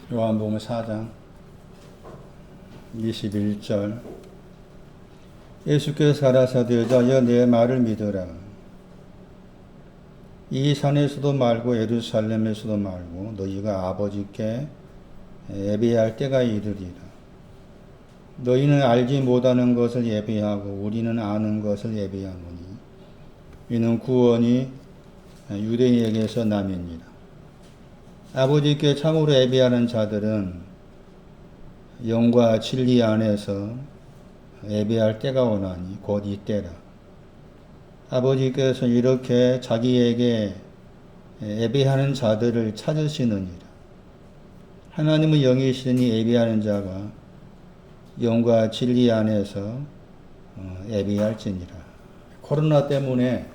요한복음 4장 21절. 예수께서 가라사대 여자여 내 말을 믿으라. 이 산에서도 말고 예루살렘에서도 말고 너희가 아버지께 예배할 때가 이르리라. 너희는 알지 못하는 것을 예배하고 우리는 아는 것을 예배하노니 이는 구원이 유대인에게서 남이니라. 아버지께 참으로 예배하는 자들은 영과 진리 안에서 예배할 때가 오나니 곧 이때라. 아버지께서 이렇게 자기에게 예배하는 자들을 찾으시느니라. 하나님은 영이시니 예배하는 자가 영과 진리 안에서 예배할지니라. 코로나 때문에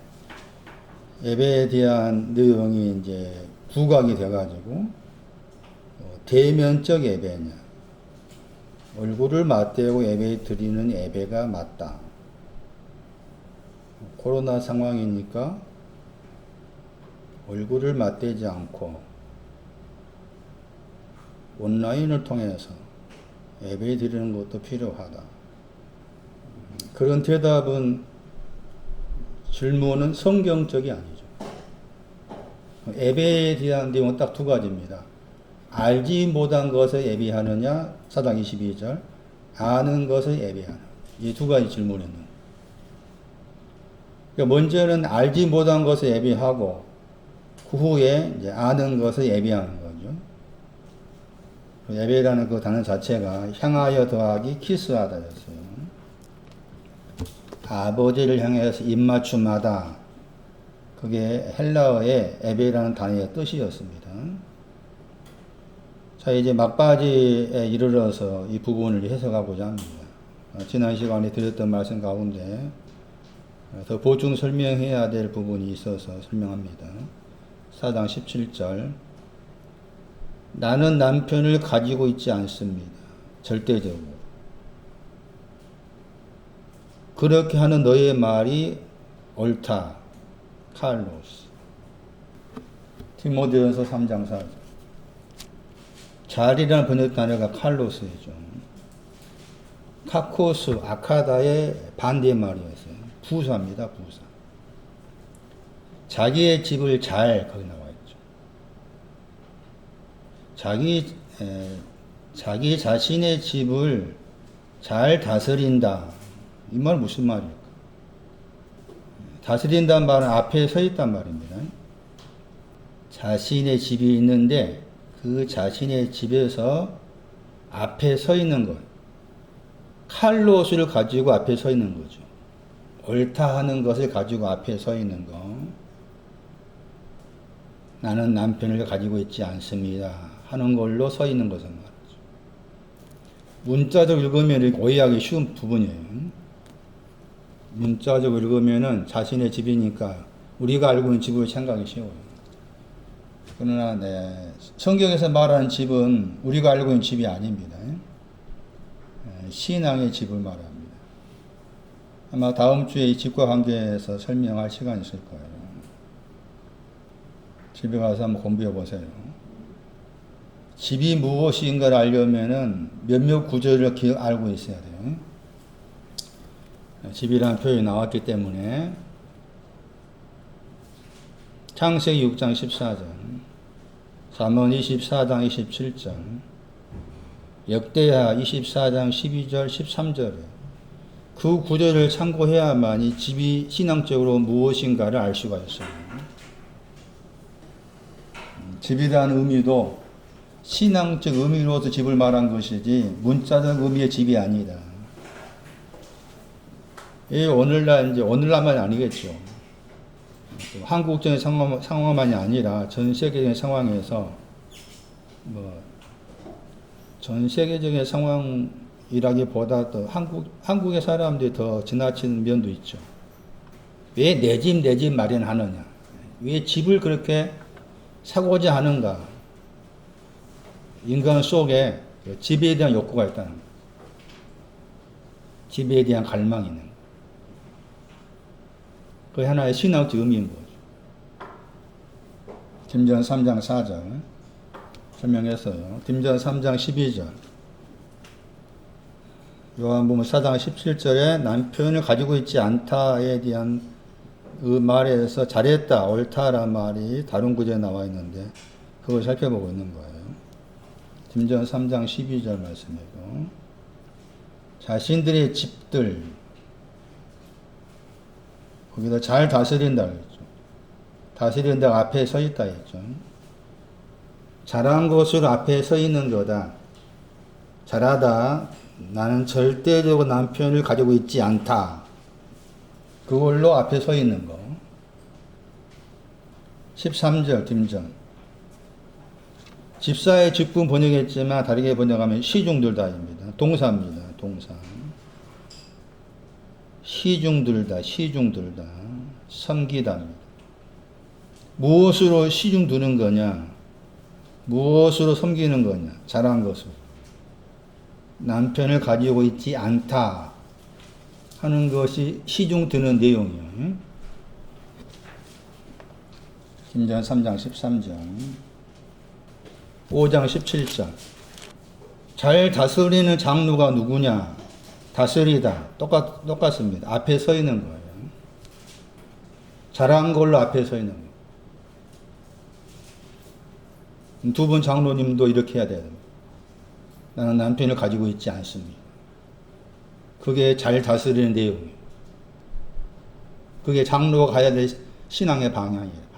예배에 대한 내용이 이제 부각이 돼가지고 대면적 예배냐, 얼굴을 맞대고 예배 드리는 예배가 맞다. 코로나 상황이니까 얼굴을 맞대지 않고 온라인을 통해서 예배 드리는 것도 필요하다. 그런 질문은 성경적이 아니죠. 예배에 대한 내용은 딱 두 가지입니다. 알지 못한 것을 예배하느냐, 4장 22절. 아는 것을 예배하느냐. 이 두 가지 질문이는. 그러니까 먼저는 알지 못한 것을 예배하고, 그 후에 이제 아는 것을 예배하는 거죠. 예배라는 그 단어 자체가 향하여 더하기 키스하다였어요. 아버지를 향해서 입맞춤하다. 그게 헬라어의 예배라는 단어의 뜻이었습니다. 자, 이제 막바지에 이르러서 이 부분을 해석하고자 합니다. 지난 시간에 드렸던 말씀 가운데 더 보충 설명해야 될 부분이 있어서 설명합니다. 4장 17절. 나는 남편을 가지고 있지 않습니다. 절대적으로. 그렇게 하는 너의 말이 옳다. 칼로스. 디모데전서 3장 4절. 잘이라는 번역 단어가 칼로스이죠. 카코스, 아카다의 반대 말이었어요. 부사입니다, 부사. 자기의 집을 잘, 거기 나와 있죠. 자기 자신의 집을 잘 다스린다. 이 말 무슨 말일까? 다스린다는 말은 앞에 서 있단 말입니다. 자신의 집이 있는데 그 자신의 집에서 앞에 서 있는 것. 칼로스를 가지고 앞에 서 있는 거죠. 옳다 하는 것을 가지고 앞에 서 있는 것. 나는 남편을 가지고 있지 않습니다. 하는 걸로 서 있는 것은 말이죠. 문자적으로 읽으면 오해하기 쉬운 부분이에요. 문자적으로 읽으면은 자신의 집이니까 우리가 알고 있는 집으로 생각이 쉬워요. 그러나 성경에서 말하는 집은 우리가 알고 있는 집이 아닙니다. 신앙의 집을 말합니다. 아마 다음 주에 이 집과 관계해서 설명할 시간이 있을 거예요. 집에 가서 한번 공부해 보세요. 집이 무엇인가를 알려면은 몇몇 구절을 알고 있어야 돼요. 집이라는 표현이 나왔기 때문에 창세기 6장 14절, 잠언 24장 27절, 역대하 24장 12절 13절에 그 구절을 참고해야만이 집이 신앙적으로 무엇인가를 알 수가 있어요. 집이라는 의미도 신앙적 의미로서 집을 말한 것이지 문자적 의미의 집이 아니다. 오늘날만이 아니겠죠. 한국적인 상황만이 아니라 전 세계적인 상황에서 전 세계적인 상황이라기보다 더 한국의 사람들이 더 지나치는 면도 있죠. 왜 내 집 마련하느냐? 왜 집을 그렇게 사고자 하는가? 인간 속에 집에 대한 욕구가 있다는 거예요. 집에 대한 갈망이 있는 거예요. 그 하나의 신앙적 의미인 거죠. 김전 3장 4절. 설명했어요. 딤전 3장 12절. 요한복음 4장 17절에 남편을 가지고 있지 않다에 대한 그 말에서 잘했다, 옳다라는 말이 다른 구절에 나와 있는데 그걸 살펴보고 있는 거예요. 딤전 3장 12절 말씀이고 자신들의 집들 거기다 잘 다스린다 그랬죠. 다스린다 앞에 서 있다 했죠. 잘한 것으로 앞에 서 있는 거다. 잘하다. 나는 절대적으로 남편을 가지고 있지 않다. 그걸로 앞에 서 있는 거. 13절 딤전. 집사의 직분 번역했지만 다르게 번역하면 시중들다입니다. 동사입니다. 동사. 시중들다. 시중들다. 섬기다입니다. 무엇으로 시중드는 거냐? 무엇으로 섬기는 거냐? 잘한 것으로. 남편을 가지고 있지 않다 하는 것이 시중드는 내용이에요. 딤전 3장 13절 5장 17절 잘 다스리는 장로가 누구냐? 다스리다. 똑같습니다. 앞에 서 있는 거예요. 잘한 걸로 앞에 서 있는 거예요. 두 분 장로님도 이렇게 해야 돼요. 나는 남편을 가지고 있지 않습니다. 그게 잘 다스리는 내용이에요. 그게 장로가 가야 될 신앙의 방향이에요.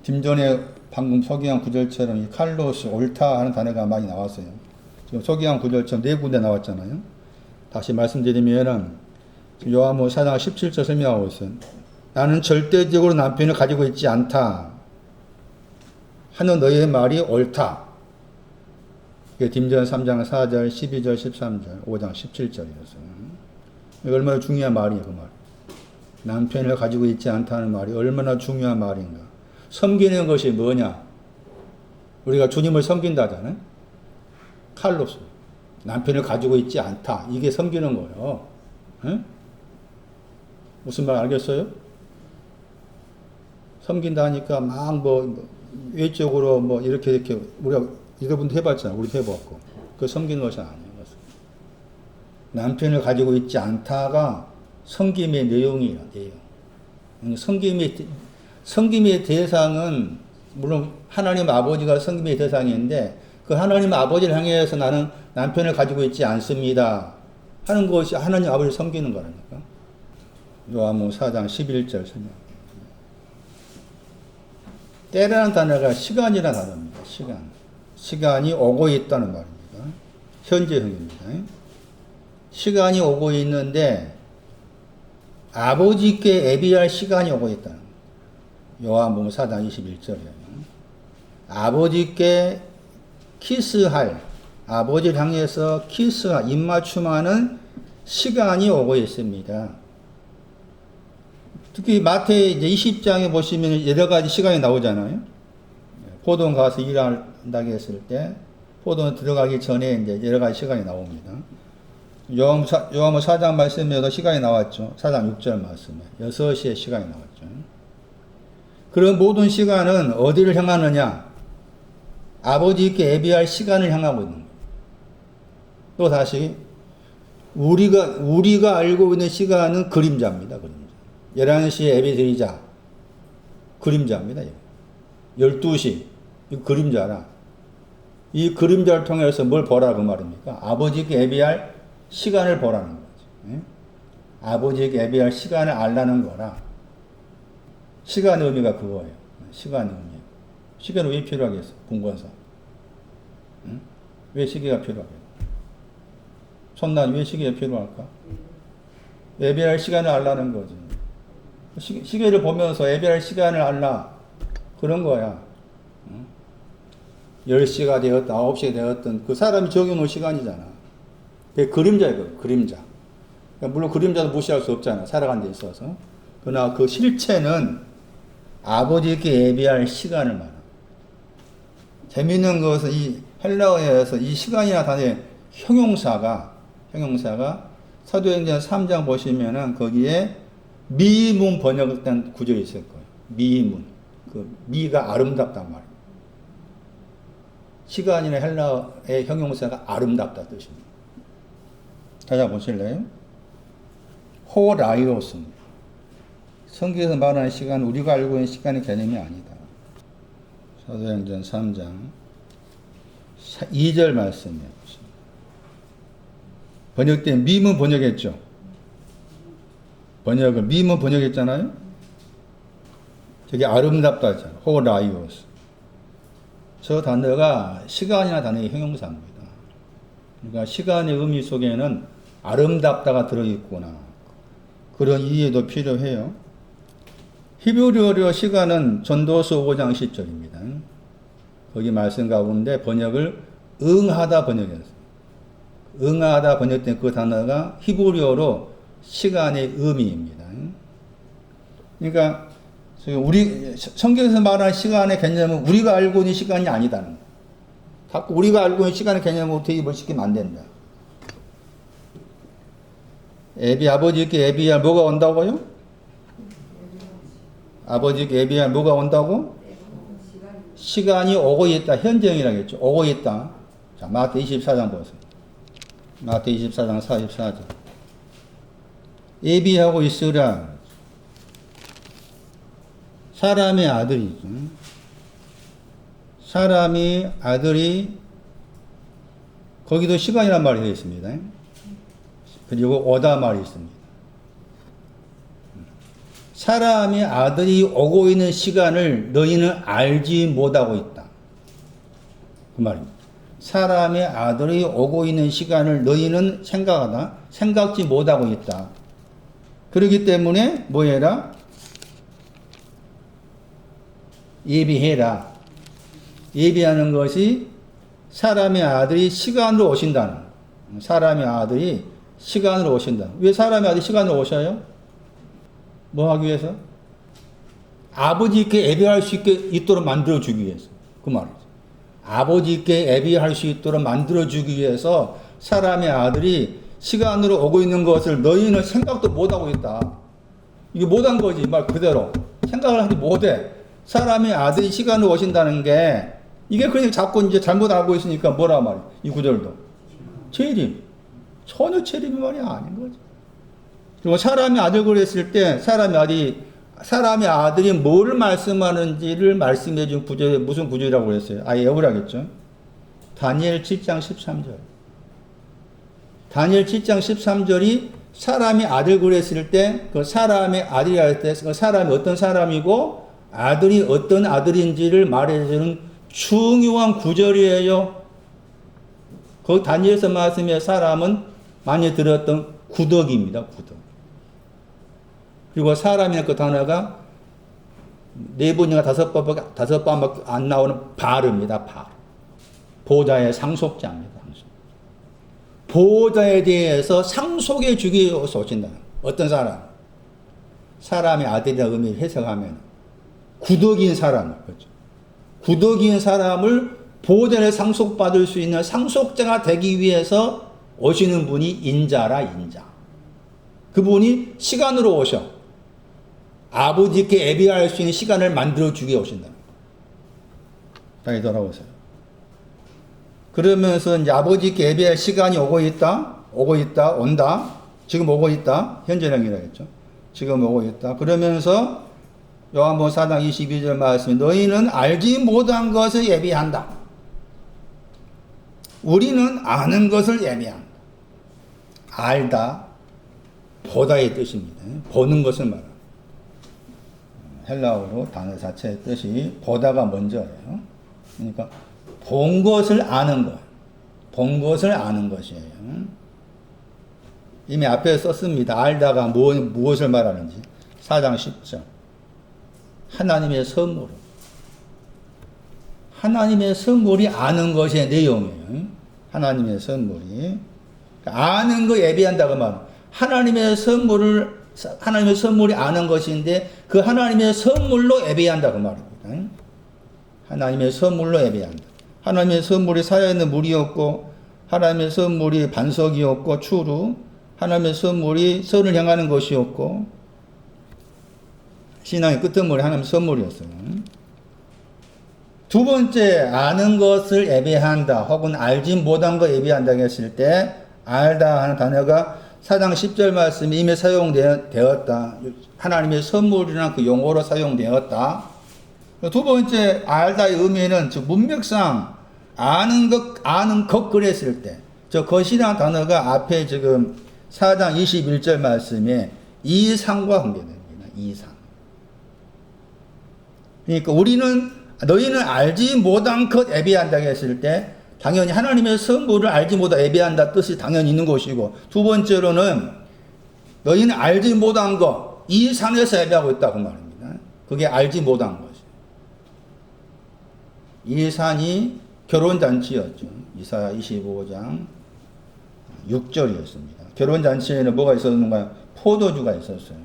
딤전에 방금 소개한 구절처럼 이 칼로스, 옳다 하는 단어가 많이 나왔어요. 지금 소개한 구절처럼 네 군데 나왔잖아요. 다시 말씀드리면은 요한복음 4장 17절 설명하고 있어요. 나는 절대적으로 남편을 가지고 있지 않다 하는 너의 말이 옳다. 딤전 3장 4절, 12절, 13절, 5장 17절이었어요. 얼마나 중요한 말이에요, 그 말. 남편을 가지고 있지 않다는 말이 얼마나 중요한 말인가. 섬기는 것이 뭐냐? 우리가 주님을 섬긴다잖아요. 칼로스. 남편을 가지고 있지 않다. 이게 섬기는 거예요. 에? 무슨 말 알겠어요? 섬긴다 하니까 막 외적으로 이렇게 우리가 여러분도 해봤잖아. 우리도 해봤고. 그 섬기는 것이 아니에요. 남편을 가지고 있지 않다가 섬김의 내용이에요. 섬김의 대상은 물론 하나님 아버지가 섬김의 대상인데 그 하나님 아버지를 향해서 나는 남편을 가지고 있지 않습니다 하는 것이 하나님 아버지를 섬기는 거라니까. 요한복음 4장 11절 설명. 때라는 단어가 시간이라는 단어입니다. 시간이 오고 있다는 말입니다. 현재형입니다. 시간이 오고 있는데 아버지께 애비할 시간이 오고 있다는 거예요. 요한복음 4장 21절이에요. 아버지께 키스할, 아버지를 향해서 키스할, 입맞춤하는 시간이 오고 있습니다. 특히 마태 20장에 보시면 여러 가지 시간이 나오잖아요. 포도원 가서 일한다고 했을 때, 포도원 들어가기 전에 이제 여러 가지 시간이 나옵니다. 요한복음 4장 말씀에도 시간이 나왔죠. 4장 6절 말씀에. 6시에 시간이 나왔죠. 그런 모든 시간은 어디를 향하느냐? 아버지께 예비할 시간을 향하고 있는 거예요. 또 다시, 우리가 알고 있는 시간은 그림자입니다. 그림자. 11시에 예배 드리자. 그림자입니다. 12시. 이 그림자라. 이 그림자를 통해서 뭘 보라 그 말입니까? 아버지께 예배할 시간을 보라는 거죠. 아버지에게 예배할 시간을 알라는 거라. 시간의 의미가 그거예요. 시간의 의미. 시계는 왜 필요하겠어? 분권사. 왜 시계가 필요하겠어? 손난 왜 시계가 필요할까? 예배할 시간을 알라는 거지. 시계를 보면서 예배할 시간을 알라. 그런 거야. 10시가 되었든 9시가 되었든 그 사람이 정해놓은 시간이잖아. 그게 그림자예요. 그림자. 물론 그림자도 무시할 수 없잖아. 살아가는 데 있어서. 그러나 그 실체는 아버지께 예배할 시간을 말합니다. 재미있는 것은 이 헬라어에서 이 시간이나 단어의 형용사가 사도행전 3장 보시면은 거기에 미문 번역된 구절이 있을 거예요. 미문. 그 미가 아름답단 말이에요. 시간이나 헬라의 형용사가 아름답다 뜻입니다. 찾아보실래요? 호라이오스입니다. 성경에서 말하는 시간은 우리가 알고 있는 시간의 개념이 아니다. 사도행전 3장 2절 말씀이에요. 번역된 미문 번역했죠. 미문 번역했잖아요. 저게 아름답다잖아요. 호라이오스. 저 단어가 시간이나 단어의 형용사입니다. 그러니까 시간의 의미 속에는 아름답다가 들어있구나. 그런 이해도 필요해요. 히브리어로 시간은 전도서 5장 10절입니다. 거기 말씀 가운데 번역을 응하다 번역했어요. 응하다 번역된 그 단어가 히브리어로 시간의 의미입니다. 그러니까 우리 성경에서 말하는 시간의 개념은 우리가 알고 있는 시간이 아니다는 거예요. 자꾸 우리가 알고 있는 시간의 개념으로 대입을 시키면 안 된다. 아버지께 에비야 뭐가 온다고요? 아버지께 에비야 뭐가 온다고? 시간이 오고 있다. 현재형이라겠죠. 오고 있다. 자, 마태 24장 보세요. 마태 24장 44절. 예비하고 있으라. 사람의 아들이죠. 사람이 아들이 거기도 시간이란 말이 되어 있습니다. 그리고 오다 말이 있습니다. 사람의 아들이 오고 있는 시간을 너희는 알지 못하고 있다. 그 말입니다. 사람의 아들이 오고 있는 시간을 너희는 생각지 못하고 있다. 그렇기 때문에 뭐 해라? 예비해라. 예비하는 것이 사람의 아들이 시간으로 오신다는 거예요. 사람의 아들이 시간으로 오신다. 왜 사람의 아들이 시간으로 오셔요? 뭐 하기 위해서? 아버지께 예비할 수 있도록 만들어주기 위해서. 그 말이죠. 아버지께 예비할 수 있도록 만들어주기 위해서 사람의 아들이 시간으로 오고 있는 것을 너희는 생각도 못하고 있다. 이게 못한 거지. 말 그대로. 생각을 하지 못해. 사람의 아들이 시간으로 오신다는 게 이게 그냥 자꾸 이제 잘못 알고 있으니까 뭐라 말이야. 이 구절도. 체림. 전혀 체림이 말이 아닌 거죠. 그리고 사람의 아들 그랬을 때 사람의 아들이 뭐를 말씀하는지를 말씀해 준 구절이 무슨 구절이라고 그랬어요? 아예 외우라겠죠. 다니엘 7장 13절. 다니엘 7장 13절이 사람이 아들 그랬을 때 그 사람의 아들이 할 때 그 사람이 어떤 사람이고 아들이 어떤 아들인지를 말해주는 중요한 구절이에요. 그 다니엘서 말씀의 사람은 많이 들었던 구덕입니다. 구덕. 그리고 사람이라는 그 단어가 4번인가 5번밖에 안 나오는 바르입니다. 바르. 보좌의 상속자입니다. 보호자에 대해서 상속해 주기 위해서 오신다. 어떤 사람? 사람의 아들이라는 의미를 해석하면 구덕인 사람, 그렇죠. 구덕인 사람을 보호자를 상속받을 수 있는 상속자가 되기 위해서 오시는 분이 인자라, 인자. 그분이 시간으로 오셔. 아버지께 예비할 수 있는 시간을 만들어주게 오신다. 다시 돌아오세요. 그러면서 이제 아버지께 예비할 시간이 오고 있다, 온다. 지금 오고 있다. 현재형이라겠죠. 지금 오고 있다. 그러면서 요한복음 4장 22절 말씀이 너희는 알지 못한 것을 예비한다. 우리는 아는 것을 예비한다. 알다, 보다의 뜻입니다. 보는 것을 말합니다. 헬라어로 단어 자체의 뜻이 보다가 먼저예요. 그러니까 본 것을 아는 것. 본 것을 아는 것이에요. 이미 앞에 썼습니다. 알다가 무엇을 말하는지. 4장 10절. 하나님의 선물. 하나님의 선물이 아는 것의 내용이에요. 하나님의 선물이. 아는 거 예비한다고 말합니다. 하나님의 선물이 아는 것인데 그 하나님의 선물로 예배한다고 말입니다. 하나님의 선물로 예배한다. 하나님의 선물이 살아있는 물이었고 하나님의 선물이 반석이었고 추루 하나님의 선물이 선을 향하는 것이었고 신앙의 끄트머리 하나님의 선물이었어요. 두 번째, 아는 것을 예배한다 혹은 알지 못한 거 예배한다 했을 때 알다 하는 단어가 4장 10절 말씀이 이미 사용되었다. 하나님의 선물이나 그 용어로 사용되었다. 두 번째, 알다의 의미는 즉 문맥상 아는 것 그랬을 때, 저 것이라는 단어가 앞에 지금 4장 21절 말씀에 이상과 관계됩니다. 이상. 그러니까 너희는 알지 못한 것 예배한다고 했을 때 당연히 하나님의 선물을 알지 못하 예배한다 뜻이 당연히 있는 것이고, 두 번째로는 너희는 알지 못한 것, 이 산에서 예배하고 있다고 말합니다. 그게 알지 못한 것이. 이 산이 결혼잔치였죠. 이사야 25장 6절이었습니다. 결혼잔치에는 뭐가 있었는가요? 포도주가 있었어요.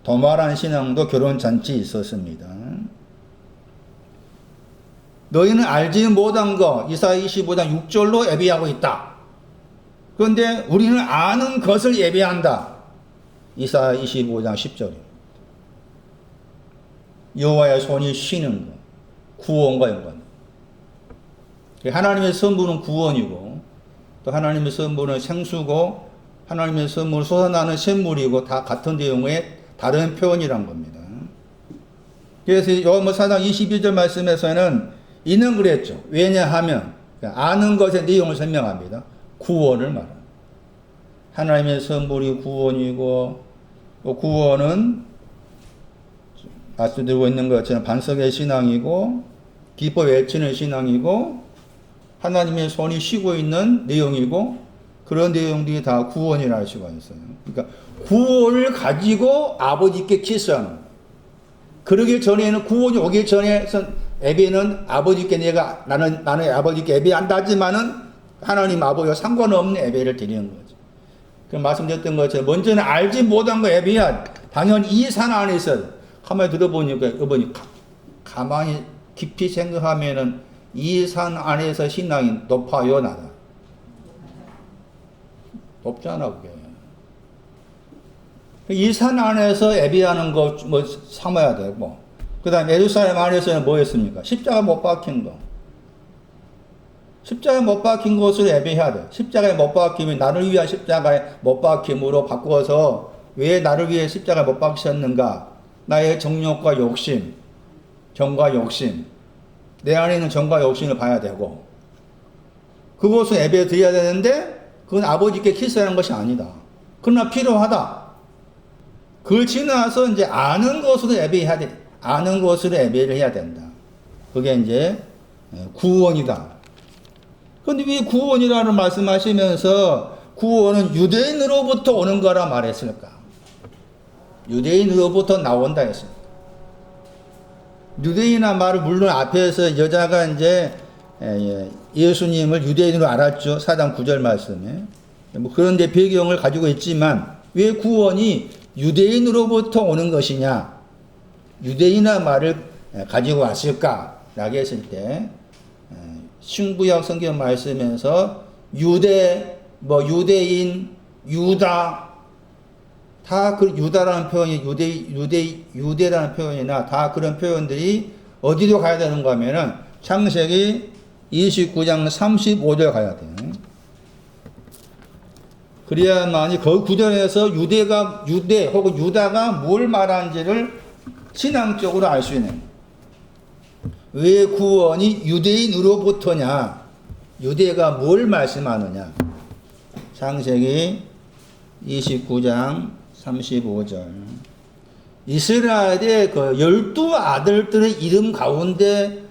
도말한 신앙도 결혼잔치 있었습니다. 너희는 알지 못한 것, 이사야 25장 6절로 예배하고 있다. 그런데 우리는 아는 것을 예배한다. 이사야 25장 10절입니다. 여호와의 손이 쉬는 것, 구원과 연관. 하나님의 선물은 구원이고, 또 하나님의 선물은 생수고, 하나님의 선물은 솟아나는 샘물이고, 다 같은 내용의 다른 표현이란 겁니다. 그래서 요한복음 4장 22절 말씀에서는 이는 그랬죠. 왜냐하면 아는 것의 내용을 설명합니다. 구원을 말합니다. 하나님의 선물이 구원이고, 또 구원은 말씀드리고 있는 것처럼 반석의 신앙이고, 기뻐 외치는 신앙이고, 하나님의 손이 쉬고 있는 내용이고, 그런 내용들이 다 구원이라 할 수가 있어요. 그러니까 구원을 가지고 아버지께 키스하는 거예요. 그러기 전에는, 구원이 오기 전에 예배는 아버지께 나는 아버지께 예배한다 하지만은 하나님 아버지와 상관없는 예배를 드리는 거죠. 그 말씀드렸던 것처럼 먼저는 알지 못한 거 예배해야 당연히 이 산 안에서 가만히 들어보니까 이번이 가만히 깊이 생각하면은 이 산 안에서 신앙이 높아요, 낮아? 높잖아, 그게. 이 산 안에서 예배하는 거 뭐 삼아야 되고, 그 다음에 예루살렘 안에서는 뭐 했습니까? 십자가 못 박힌 거. 십자가에 못 박힌 것을 예배해야 돼. 십자가에 못 박히면 나를 위한 십자가에 못 박힘으로 바꿔서 왜 나를 위해 십자가에 못 박히셨는가? 나의 정욕과 욕심, 정과 욕심, 내 안에 있는 정과 욕심을 봐야 되고, 그것을 예배 드려야 되는데 그건 아버지께 키스하는 것이 아니다. 그러나 필요하다. 그걸 지나서 이제 아는 것으로 예배해야 돼. 아는 것으로 예배를 해야 된다. 그게 이제 구원이다. 그런데 왜 구원이라는 말씀하시면서 구원은 유대인으로부터 오는 거라 말했을까? 유대인으로부터 나온다 했습니다. 유대인이란 말을 물론 앞에서 여자가 이제 예수님을 유대인으로 알았죠. 4장 9절 말씀에. 뭐 그런데 배경을 가지고 있지만 왜 구원이 유대인으로부터 오는 것이냐? 유대인이란 말을 가지고 왔을까라고 했을 때 신구약 성경 말씀에서 유대, 유대인, 유다 다 그 유다라는 표현이 유대라는 표현이나 다 그런 표현들이 어디로 가야 되는가 하면은 창세기 29장 35절 가야 돼요. 그래야만이 그 구절에서 유대 혹은 유다가 뭘 말하는지를 신앙적으로 알 수 있는. 왜 구원이 유대인으로부터냐? 유대가 뭘 말씀하느냐? 창세기 29장 35절. 이스라엘의 그 12 아들들의 이름 가운데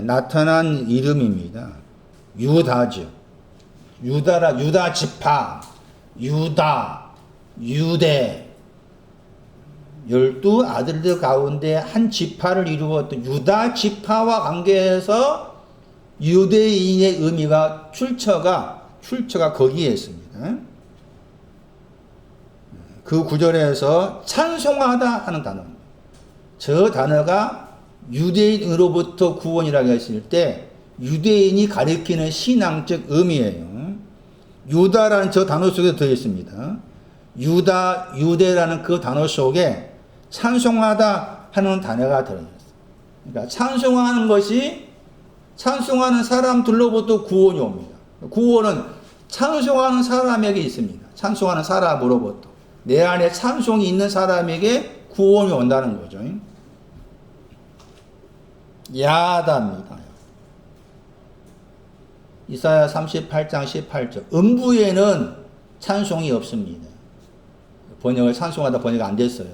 나타난 이름입니다. 유다죠. 유다 지파, 유다, 유대. 12 아들들 가운데 한 지파를 이루었던 유다 지파와 관계해서 유대인의 의미가 출처가 거기에 있습니다. 그 구절에서 찬송하다 하는 단어입니다. 저 단어가 유대인으로부터 구원이라고 했을 때 유대인이 가리키는 신앙적 의미예요. 유다라는 저 단어 속에 들어 있습니다. 유대라는 그 단어 속에 찬송하다 하는 단어가 들어있어요. 그러니까 찬송하는 사람들로부터 구원이 옵니다. 구원은 찬송하는 사람에게 있습니다. 찬송하는 사람으로부터. 내 안에 찬송이 있는 사람에게 구원이 온다는 거죠. 야다입니다. 이사야 38장 18절. 음부에는 찬송이 없습니다. 번역을 찬송하다 번역이 안 됐어요.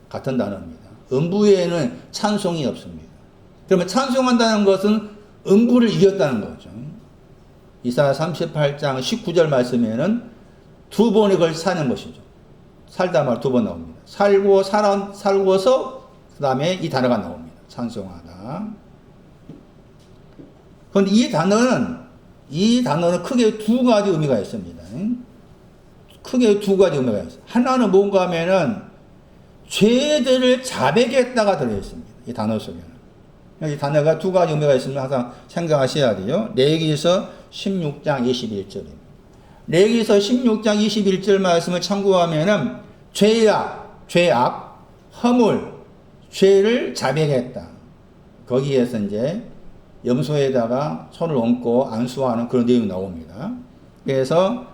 같은 단어입니다. 음부에는 찬송이 없습니다. 그러면 찬송한다는 것은 음부를 이겼다는 거죠. 이사야 38장 19절 말씀에는 두 번에 걸 사는 것이죠. 살다 말 두 번 나옵니다. 살고서 그 다음에 이 단어가 나옵니다. 찬송하다. 그런데 이 단어는 크게 두 가지 의미가 있습니다. 크게 두 가지 의미가 있어요. 하나는 뭔가 하면은 죄들을 자백했다가 들어있습니다. 이 단어 속에는. 이 단어가 두 가지 의미가 있으면 항상 생각하셔야 돼요. 레위기서 16장 21절입니다. 레위기서 16장 21절 말씀을 참고하면은 죄악, 허물, 죄를 자백했다. 거기에서 이제 염소에다가 손을 얹고 안수하는 그런 내용이 나옵니다. 그래서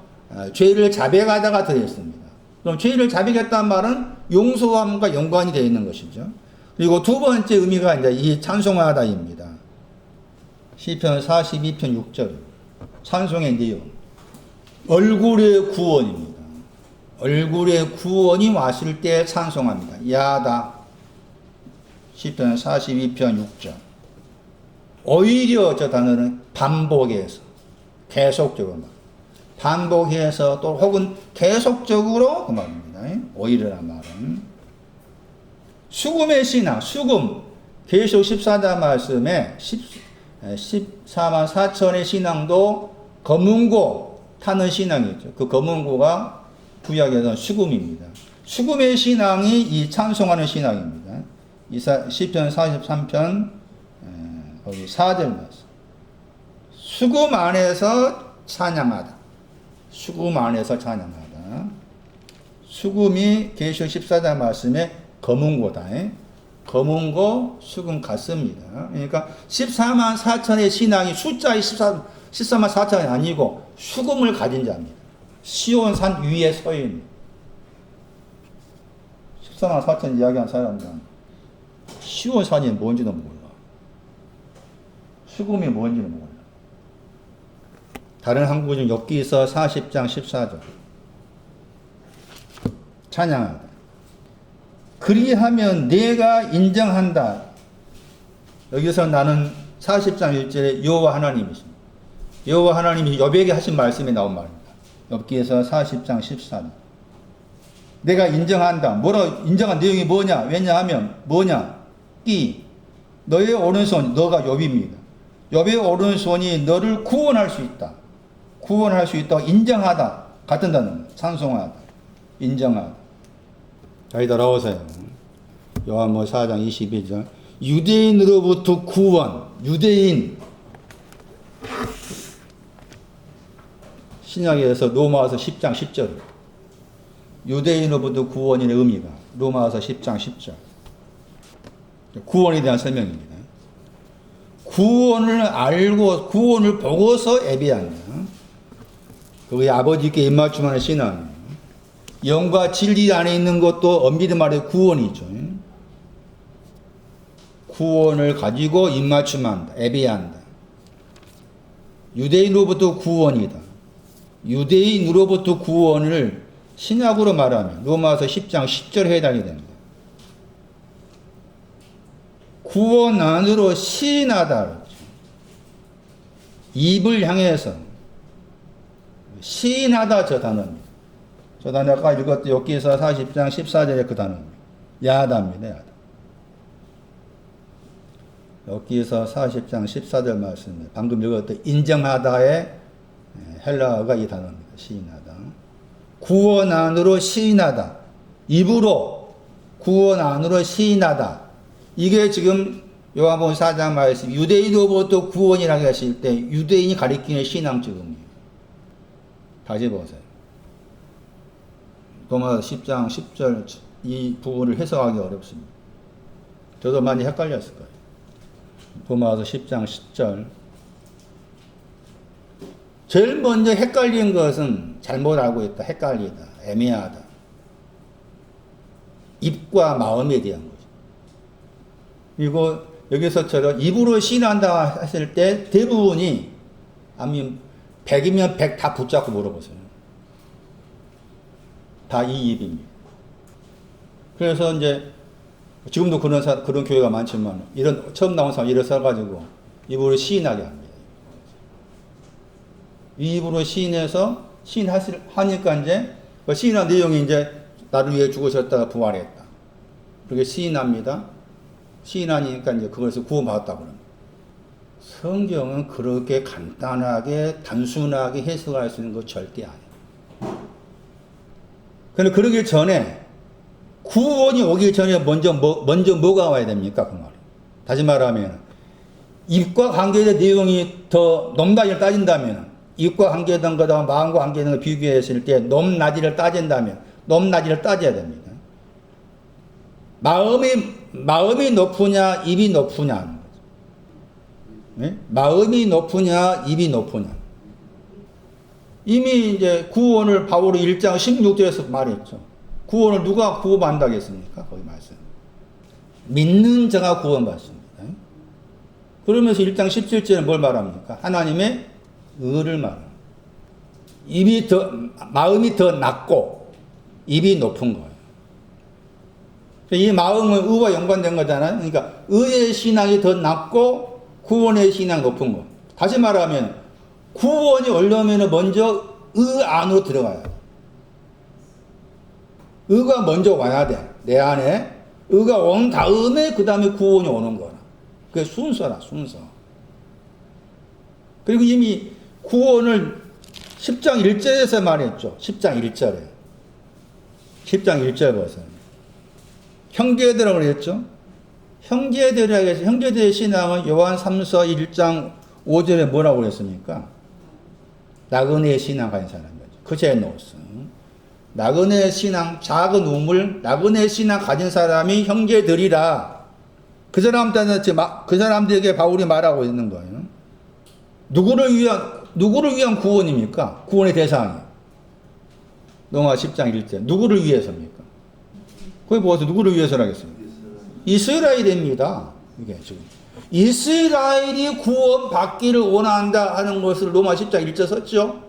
죄를 자백하다가 들어있습니다. 그럼 죄를 자백했다는 말은 용서함과 연관이 되어 있는 것이죠. 그리고 두 번째 의미가 이제 이 찬송하다입니다. 시편 42편 6절. 찬송의 내용. 얼굴의 구원입니다. 얼굴의 구원이 왔을 때 찬송합니다. 야다. 시편 42편 6절. 오히려 저 단어는 반복해서, 계속적으로, 반복해서 또 혹은 계속적으로 그 말입니다. 오히려란 말은. 수금의 신앙, 수금. 계시록 14장 말씀에 14만 4천의 신앙도 검은고 타는 신앙이죠. 그 검은고가 구약에서는 수금입니다. 수금의 신앙이 이 찬송하는 신앙입니다. 시편 43편 거기 4절 말씀. 수금 안에서 찬양하다. 수금 안에서 찬양하다. 수금이 계시록 14장 말씀에 검은고다. 검은고 수금 같습니다. 그러니까 14만 4천의 신앙이 숫자의 14만 4천이 아니고 수금을 가진 자입니다. 시온산 위에 서 있는 14만 4천 이야기한 사람들은 시온산이 뭔지도 몰라. 수금이 뭔지는 몰라. 다른 한국어 중 엽기서 40장 14절. 찬양하다. 그리하면 내가 인정한다. 여기서 나는 40장 1절에 여호와 하나님이십니다. 여호와 하나님이 욥에게 하신 말씀에 나온 말입니다. 엽기서 40장 14절. 내가 인정한다. 뭐라 인정한 내용이 뭐냐? 왜냐하면 뭐냐? 너의 오른손, 너가 욥입니다. 욥의 오른손이 너를 구원할 수 있다. 구원할 수 있다고 인정하다. 같은 단어입니다. 찬송하다. 인정하다. 다시 돌아오세요. 요한복음 4장 22절. 유대인으로부터 구원. 유대인. 신약에서 로마서 10장 10절. 유대인으로부터 구원의 의미가 로마서 10장 10절. 구원에 대한 설명입니다. 구원을 알고 구원을 보고서 예배한다. 그게 아버지께 입맞춤하는 신앙이에요. 영과 진리 안에 있는 것도 엄밀히 말해 구원이죠. 구원을 가지고 입맞춤한다. 예배한다. 유대인으로부터 구원이다. 유대인으로부터 구원을 신약으로 말하면 로마서 10장 10절에 해당이 됩니다. 구원 안으로 시인하다. 입을 향해서 시인하다 저 단어입니다. 저 단어 아까 읽었던 욥기서 40장 14절에 그 단어입니다. 야다입니다. 야다. 욥기서 40장 14절 말씀에 방금 읽었던 인정하다의 헬라어가 이 단어입니다. 시인하다. 구원 안으로 시인하다. 입으로 구원 안으로 시인하다. 이게 지금 요한복음 4장 말씀 유대인으로부터 구원이라고 하실 때 유대인이 가리키는 신앙적 의미예요. 다시 보세요. 로마서 10장 10절 이 부분을 해석하기 어렵습니다. 저도 많이 헷갈렸을 거예요. 로마서 10장 10절. 제일 먼저 헷갈린 것은 잘못 알고 있다, 헷갈리다, 애매하다. 입과 마음에 대한 거죠. 그리고 여기서처럼 입으로 시인한다 했을 때 대부분이 아니 100이면 100 다 붙잡고 물어보세요. 다 이 입입니다. 그래서 이제 지금도 그런 교회가 많지만 이런 처음 나온 사람 이래 써가지고 입으로 시인하게 합니다. 이 입으로 시인해서 시인하니까 이제 그 시인한 내용이 이제 나를 위해 죽으셨다가 부활했다. 그렇게 시인합니다. 시인하니까 이제 그것을 구원받았다고 합니다. 성경은 그렇게 간단하게 단순하게 해석할 수 있는 거 절대 아니에요. 그런데 그러기 전에 구원이 오기 전에 먼저 뭐가 와야 됩니까? 그 말이에요. 다시 말하면 입과 관계된 내용이 더 높낮이를 따진다면 입과 관계된 거다 마음과 관계된 걸 비교했을 때 높낮이를 따진다면 높낮이를 따져야 됩니다. 마음이 높으냐 입이 높으냐 하는 거죠. 네? 마음이 높으냐 입이 높으냐. 이미 이제 구원을 바울이 1장 16절에서 말했죠. 구원을 누가 구원받는다겠습니까? 거기 말씀. 믿는 자가 구원받습니다. 그러면서 1장 17절에 뭘 말합니까? 하나님의 의를 말합니다. 마음이 더 낮고 입이 높은 거예요. 이 마음은 의와 연관된 거잖아요. 그러니까 의의 신앙이 더 낮고 구원의 신앙이 높은 거. 다시 말하면 구원이 오려면 먼저 의 안으로 들어가야 돼. 의가 먼저 와야 돼. 내 안에 의가 온 다음에 그 다음에 구원이 오는 거라. 그게 순서라, 순서. 그리고 이미 구원을 10장 1절에서 말했죠. 10장 1절에. 10장 1절 보세요. 형제들이라고 그랬죠. 형제들이라고 해서 형제들의 신앙은 요한 3서 1장 5절에 뭐라고 그랬습니까? 나그네의 신앙 가진 사람이죠. 그제 놓았어. 나그네의 신앙, 작은 우물, 나그네의 신앙 가진 사람이 형제들이라. 그 사람들에게 바울이 말하고 있는 거예요. 누구를 위한 구원입니까? 구원의 대상이. 로마 10장 1절. 누구를 위해서입니까? 거기 보아서 누구를 위해서라겠습니까? 이스라엘입니다. 이게 지금. 이스라엘이 구원받기를 원한다 하는 것을 로마 10장 1절 썼죠?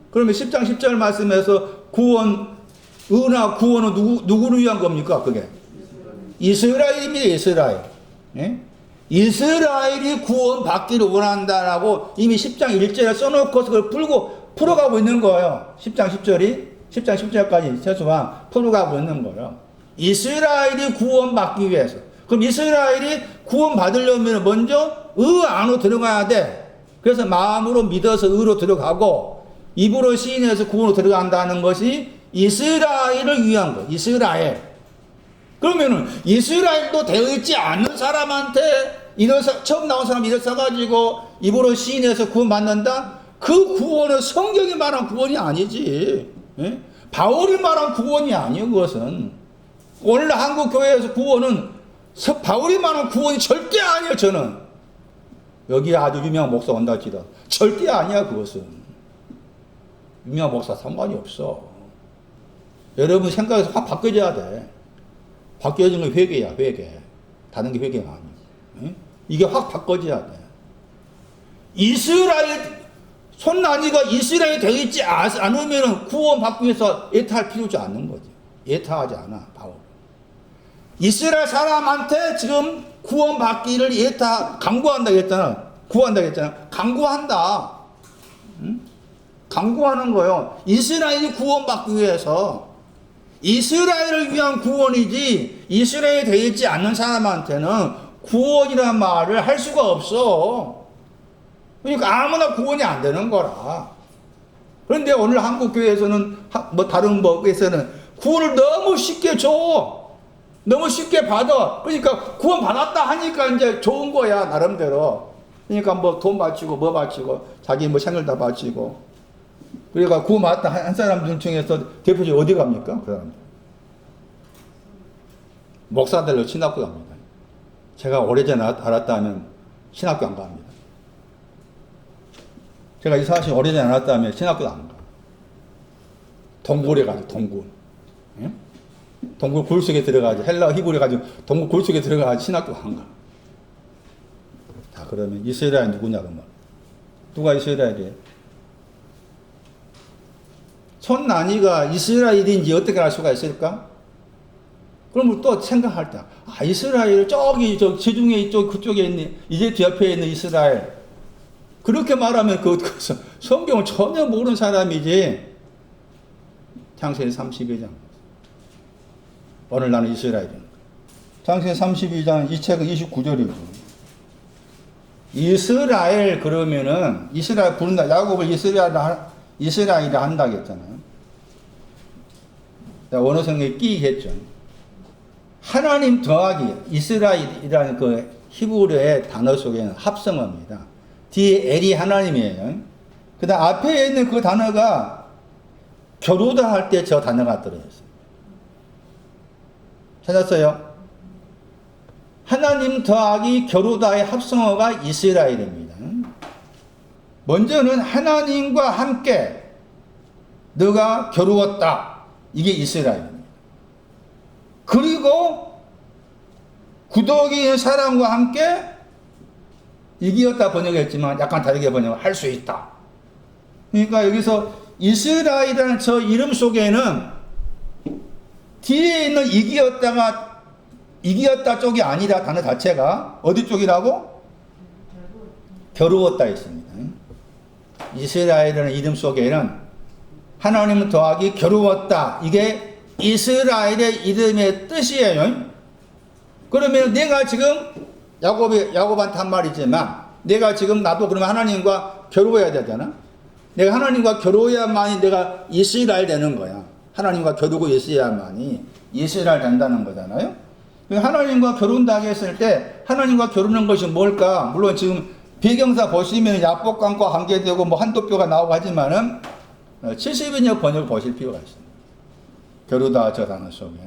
그러면 10장 10절 말씀에서 의나 구원은 누구를 위한 겁니까? 그게. 이스라엘입니다, 이스라엘. 예? 이스라엘이 구원받기를 원한다라고 이미 10장 1절에 써놓고서 그걸 풀어가고 있는 거예요. 10장 10절까지 최소한 풀어가고 있는 거예요. 이스라엘이 구원받기 위해서. 그럼 이스라엘이 구원받으려면 먼저 의 안으로 들어가야 돼. 그래서 마음으로 믿어서 의로 들어가고 입으로 시인해서 구원으로 들어간다는 것이 이스라엘을 위한 거. 이스라엘. 그러면은 이스라엘도 되어있지 않는 사람한테 처음 나온 사람이 이래 써가지고 입으로 시인해서 구원받는다? 그 구원은 성경이 말한 구원이 아니지. 예? 바울이 말한 구원이 아니에요. 그것은 오늘 한국 교회에서 구원은 바울이 말한 구원이 절대 아니에요. 저는 여기 아주 유명한 목사 온다 할지라 절대 아니야. 그것은 유명한 목사 상관이 없어. 여러분 생각에서 확 바뀌어져야 돼. 바뀌어진 건 회개야. 회개. 다른 게 회개가 아니야. 예? 이게 확 바꿔져야 돼. 이스라엘 손난이가 이스라엘이 되어있지 않으면 구원받기 위해서 애타할 필요지 않는 거지. 애타하지 않아. 바울. 이스라엘 사람한테 지금 구원받기를 강구한다고 했잖아. 구한다고 했잖아. 강구한다. 응? 강구하는 거예요. 이스라엘이 구원받기 위해서. 이스라엘을 위한 구원이지 이스라엘이 되어있지 않는 사람한테는 구원이라는 말을 할 수가 없어. 그러니까 아무나 구원이 안 되는 거라. 그런데 오늘 한국 교회에서는 다른 법에서는 구원을 너무 쉽게 줘. 너무 쉽게 받아. 그러니까 구원 받았다 하니까 이제 좋은 거야 나름대로. 그러니까 뭐 돈 바치고 뭐 바치고 자기 뭐 생일 다 바치고. 그러니까 구원 받았다 한 사람들 중에서 대표적으로 어디 갑니까? 그 사람들. 목사들로 친학교 갑니다. 제가 오래전에 알았다면 신학교 안 갑니다. 제가 이 사실 오래되지 않았다면 신학교도 안 가. 동굴에 가죠, 동굴. 예? 동굴 굴 속에 들어가지. 헬라 히브리 가지고 동굴 굴 속에 들어가지 신학교 안 가. 자, 그러면 이스라엘 누구냐, 그 말. 누가 이스라엘이에요? 손난이가 이스라엘인지 어떻게 알 수가 있을까? 그러면 또 생각할 때, 아, 이스라엘, 저기, 지중해 이쪽, 그쪽에 있는, 이제 옆에 있는 이스라엘. 그렇게 말하면 성경을 전혀 모르는 사람이지. 창세기 32장. 오늘 나는 이스라엘이다. 창세기 32장 이 책은 29절이고. 이스라엘 그러면은 이스라엘 부른다. 야곱을 이스라엘이라 한다고 했잖아요. 원어성에 끼겠죠. 하나님 더하기 이스라엘이라는 그 히브리의 단어 속에는 합성어입니다. 뒤에 엘이 하나님이에요. 그 다음 앞에 있는 그 단어가 겨루다 할 때 저 단어가 들어있어요. 찾았어요? 하나님 더하기 겨루다의 합성어가 이스라엘입니다. 먼저는 하나님과 함께 너가 겨루었다. 이게 이스라엘입니다. 그리고 구덕이 사람과 함께 이기었다 번역했지만 약간 다르게 번역을 할 수 있다. 그러니까 여기서 이스라엘이라는 저 이름 속에는 뒤에 있는 이기었다 쪽이 아니라 단어 자체가 어디 쪽이라고? 겨루었다 있습니다. 이스라엘이라는 이름 속에는 하나님 더하기 겨루었다. 이게 이스라엘의 이름의 뜻이에요. 그러면 내가 지금 야곱한테 한 말이지만 내가 지금 나도 그러면 하나님과 겨루어야 되잖아. 내가 하나님과 겨루어야만이 내가 이스라엘 되는 거야. 하나님과 겨루고 있어야만이 이스라엘 된다는 거잖아요. 하나님과 겨룬다고 했을 때 하나님과 겨루는 것이 뭘까? 물론 지금 배경사 보시면 야복강과 관계되고 뭐 한도표가 나오고 하지만은 70인역 번역을 보실 필요가 있습니다. 겨루다 저 단어 속에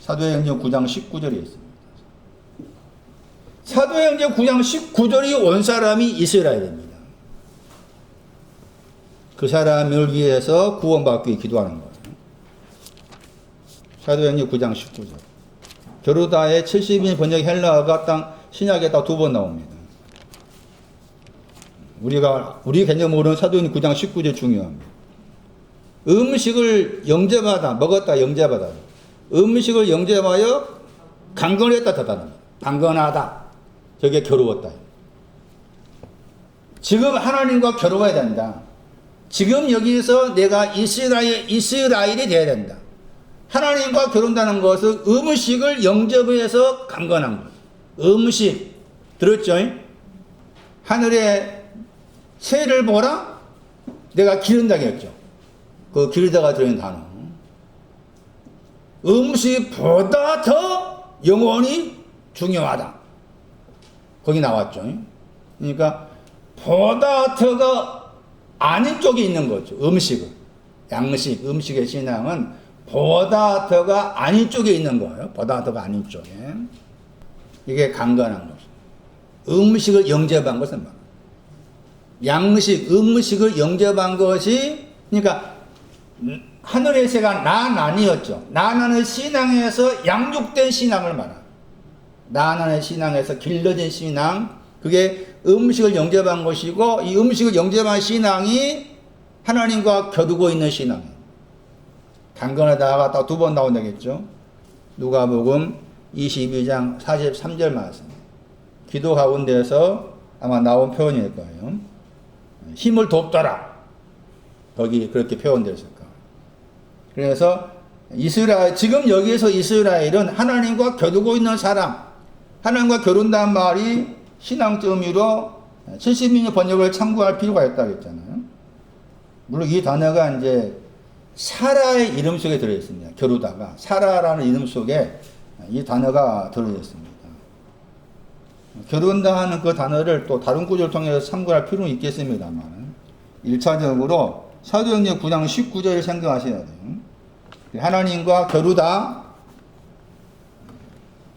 사도행전 9장 19절에 있습니다. 사도행전 9장 19절이 온 사람이 이스라엘입니다. 그 사람을 위해서 구원받기 기도하는 거예요. 사도행전 9장 19절. 겨루다의 70인 번역 헬라어가 딱 신약에 딱 2번 나옵니다. 우리 개념으로는 사도행전 9장 19절 중요합니다. 음식을 영접하다, 먹었다, 영접하다. 음식을 영접하여 강건했다, 다다릅니다. 강건하다. 저게 겨루었다. 지금 하나님과 겨루어야 된다. 지금 여기서 내가 이스라엘이 되어야 된다. 하나님과 겨룬다는 것은 음식을 영접해서 강건한 것. 음식. 들었죠? 하늘에 새를 보라? 내가 기른다고 했죠. 그 기르다가 들어있는 단어. 음식보다 더 영혼이 중요하다. 거기 나왔죠. 그러니까 보다 더가 아닌 쪽에 있는 거죠. 음식은. 양식, 음식의 신앙은 보다 더가 아닌 쪽에 있는 거예요. 보다 더가 아닌 쪽에. 이게 강건한 거죠. 음식을 영접한 것은 뭐? 양식, 음식을 영접한 것이, 그러니까 하늘의 새가 나난이었죠. 나난의 신앙에서 양육된 신앙을 말합니다. 나난의 신앙에서 길러진 신앙, 그게 음식을 영접한 것이고, 이 음식을 영접한 신앙이 하나님과 겨루고 있는 신앙이에요. 강건하다가 또 2번 나온다겠죠. 누가복음 22장 43절 말씀. 기도 가운데서 아마 나온 표현일 거예요. 힘을 돕더라. 거기 그렇게 표현되었을 거예요. 그래서 지금 여기에서 이스라엘은 하나님과 겨루고 있는 사람, 하나님과 겨룬다는 말이 신앙점으로 70민의 번역을 참고할 필요가 있다고 했잖아요. 물론 이 단어가 이제 사라의 이름 속에 들어있습니다. 겨루다가 사라라는 이름 속에 이 단어가 들어있습니다. 겨룬다 하는 그 단어를 또 다른 구절을 통해서 참고할 필요는 있겠습니다만 1차적으로 사도행전 9장 19절을 생각하셔야 돼요. 하나님과 겨루다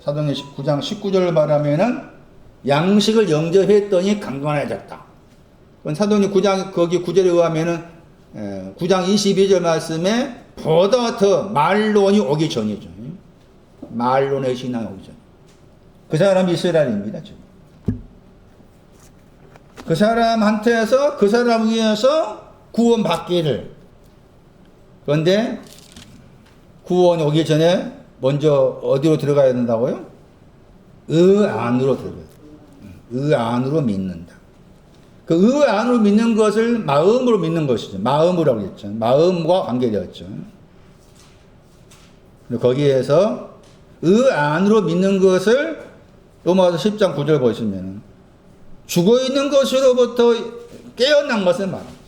사도행전 9장 19절을 말하면은 양식을 영접했더니 강건해졌다. 그건 사도행전 9장 거기 9절에 의하면은 9장 22절 말씀에 보다 더 말론이 오기 전이죠. 말론의 신앙이 오기 전. 그 사람이 이스라엘입니다. 지금. 그 사람한테서 그 사람 위해서 구원받기를. 그런데 구원이 오기 전에 먼저 어디로 들어가야 된다고요? 안으로 들어가요. 안으로 믿는다. 그 안으로 믿는 것을 마음으로 믿는 것이죠. 마음으로 했죠. 마음과 관계되었죠. 거기에서 안으로 믿는 것을 로마서 10장 9절 보시면 죽어있는 것으로부터 깨어난 것을 말합니다.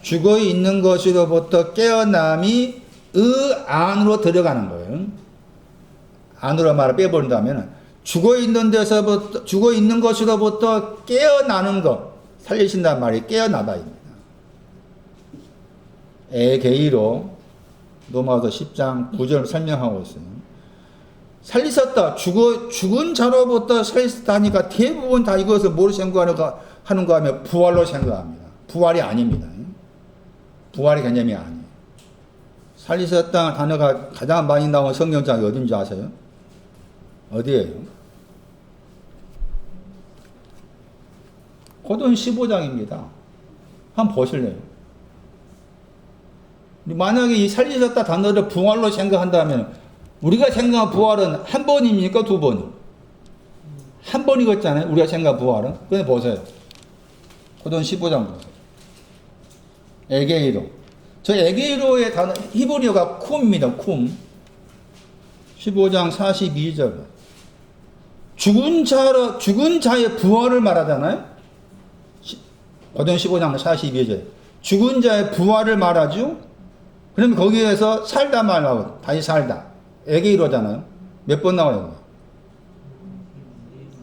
죽어있는 것으로부터 깨어남이 안으로 들어가는 거예요. 안으로 말을 빼버린다면 죽어있는 데서부터 죽어있는 것으로부터 깨어나는 것 살리신단 말이 깨어나다입니다. 에게이로 로마서 10장 9절 설명하고 있어요. 살리셨다. 죽은 자로부터 살리셨다 하니까 대부분 다 이것을 뭐로 생각하는가 하면 부활로 생각합니다. 부활이 아닙니다. 부활의 개념이 아니에요. 살리셨다 단어가 가장 많이 나온 성경장이 어딘지 아세요? 어디예요? 고전 15장입니다. 한번 보실래요? 만약에 이 살리셨다 단어를 부활로 생각한다면 우리가 생각한 부활은 한 번입니까? 두 번? 한 번이겠잖아요. 우리가 생각한 부활은. 그런데 보세요. 고전 15장 보세요. 에게이로. 저 에게이로의 단어 히브리어가 쿰입니다. 쿰. 15장 42절. 죽은 자의 부활을 말하잖아요. 고전 15장 42절. 죽은 자의 부활을 말하죠. 그러면 거기에서 살다 말하고 다시 살다. 에게이로잖아요. 몇 번 나와요?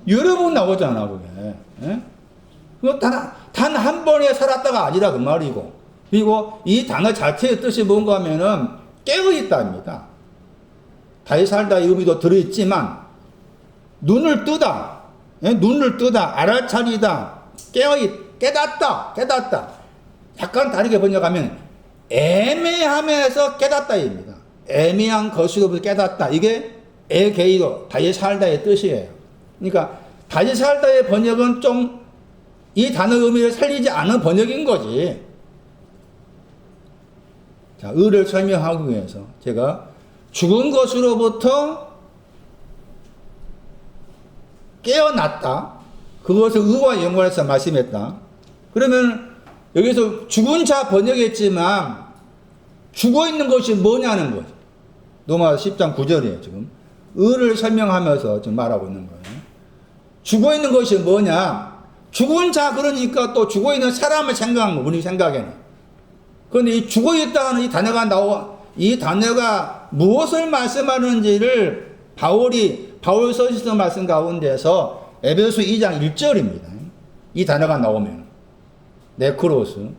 여러 번 나오잖아, 그게. 예? 단 한 번에 살았다가 아니라 그 말이고. 그리고 이 단어 자체의 뜻이 뭔가 하면은 깨어있다입니다. 다시 살다의 의미도 들어있지만, 눈을 뜨다. 예? 눈을 뜨다. 알아차리다. 깨닫다. 약간 다르게 번역하면 애매함에서 깨닫다입니다. 애매한 것으로부터 깨닫다. 이게 에게이로, 다시 살다의 뜻이에요. 그러니까 다시 살다의 번역은 좀 이 단어 의미를 살리지 않은 번역인 거지. 자, 의를 설명하기 위해서 제가 죽은 것으로부터 깨어났다. 그것을 의와 연관해서 말씀했다. 그러면 여기서 죽은 자 번역했지만 죽어있는 것이 뭐냐는 거예요. 로마서 10장 9절이에요. 지금 의를 설명하면서 지금 말하고 있는 거예요. 죽어있는 것이 뭐냐. 죽은 자 그러니까 또 죽어있는 사람을 생각한 거 우리 생각에는. 그런데 이 죽어있다는 이 단어가 무엇을 말씀하는지를 바울 서신서 말씀 가운데서 에베소 2장 1절입니다. 이 단어가 나오면 네크로스.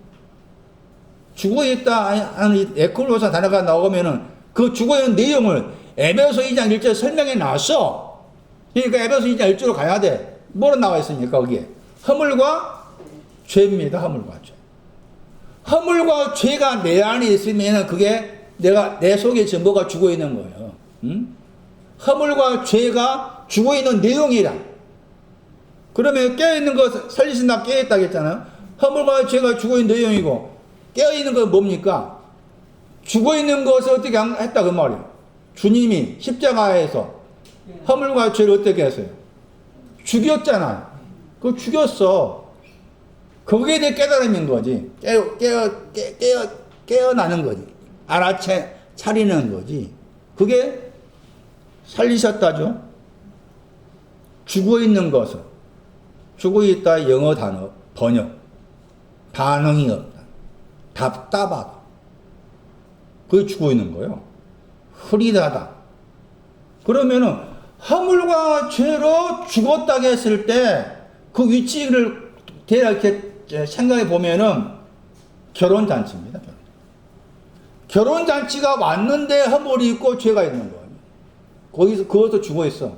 죽어있다 하는 이 네크로스 단어가 나오면은 그 죽어있는 내용을 에베소 2장 1절 설명해 놨어. 그러니까 에베소 2장 1절로 가야 돼. 뭐로 나와 있습니까, 거기에? 허물과 죄입니다, 허물과 죄. 허물과 죄가 내 안에 있으면은 그게 내 속에 지금 뭐가 죽어있는 거예요. 허물과 죄가 죽어있는 내용이라. 그러면 깨어있는 것, 살리신다 깨어있다고 했잖아요. 허물과 죄가 죽어있는 내용이고, 깨어있는 건 뭡니까? 죽어있는 것을 어떻게 했다, 그 말이에요. 주님이 십자가에서 허물과 죄를 어떻게 했어요? 죽였잖아요. 그거 죽였어. 거기에 대해 깨달음인 거지. 깨어나는 거지. 알아차리는 거지. 그게 살리셨다죠. 죽어있는 것을. 죽어있다 영어 단어 번역. 반응이 없다. 답답하다. 그게 죽어있는 거예요. 흐리다다. 그러면은 허물과 죄로 죽었다고 했을 때 그 위치를 이렇게 생각해 보면은 결혼잔치입니다. 결혼잔치가 왔는데 허물이 있고 죄가 있는 거예요. 거기서 그것도 죽어 있어.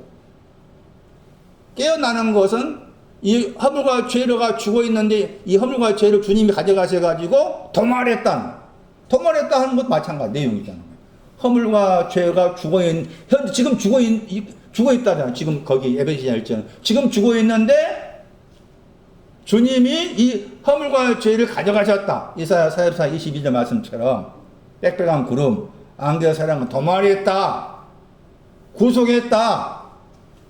깨어나는 것은 이 허물과 죄가 죽어 있는데 이 허물과 죄를 주님이 가져가셔가지고 도말했다 하는 것도 마찬가지 내용이잖아요. 허물과 죄가 현재 지금 죽어 있다잖아요. 지금 거기 에베소서 1장 지금 죽어 있는데 주님이 이 허물과 죄를 가져가셨다. 이사야 44 22절 말씀처럼 빽빽한 구름 안개와 사랑은 도말했다 구속했다.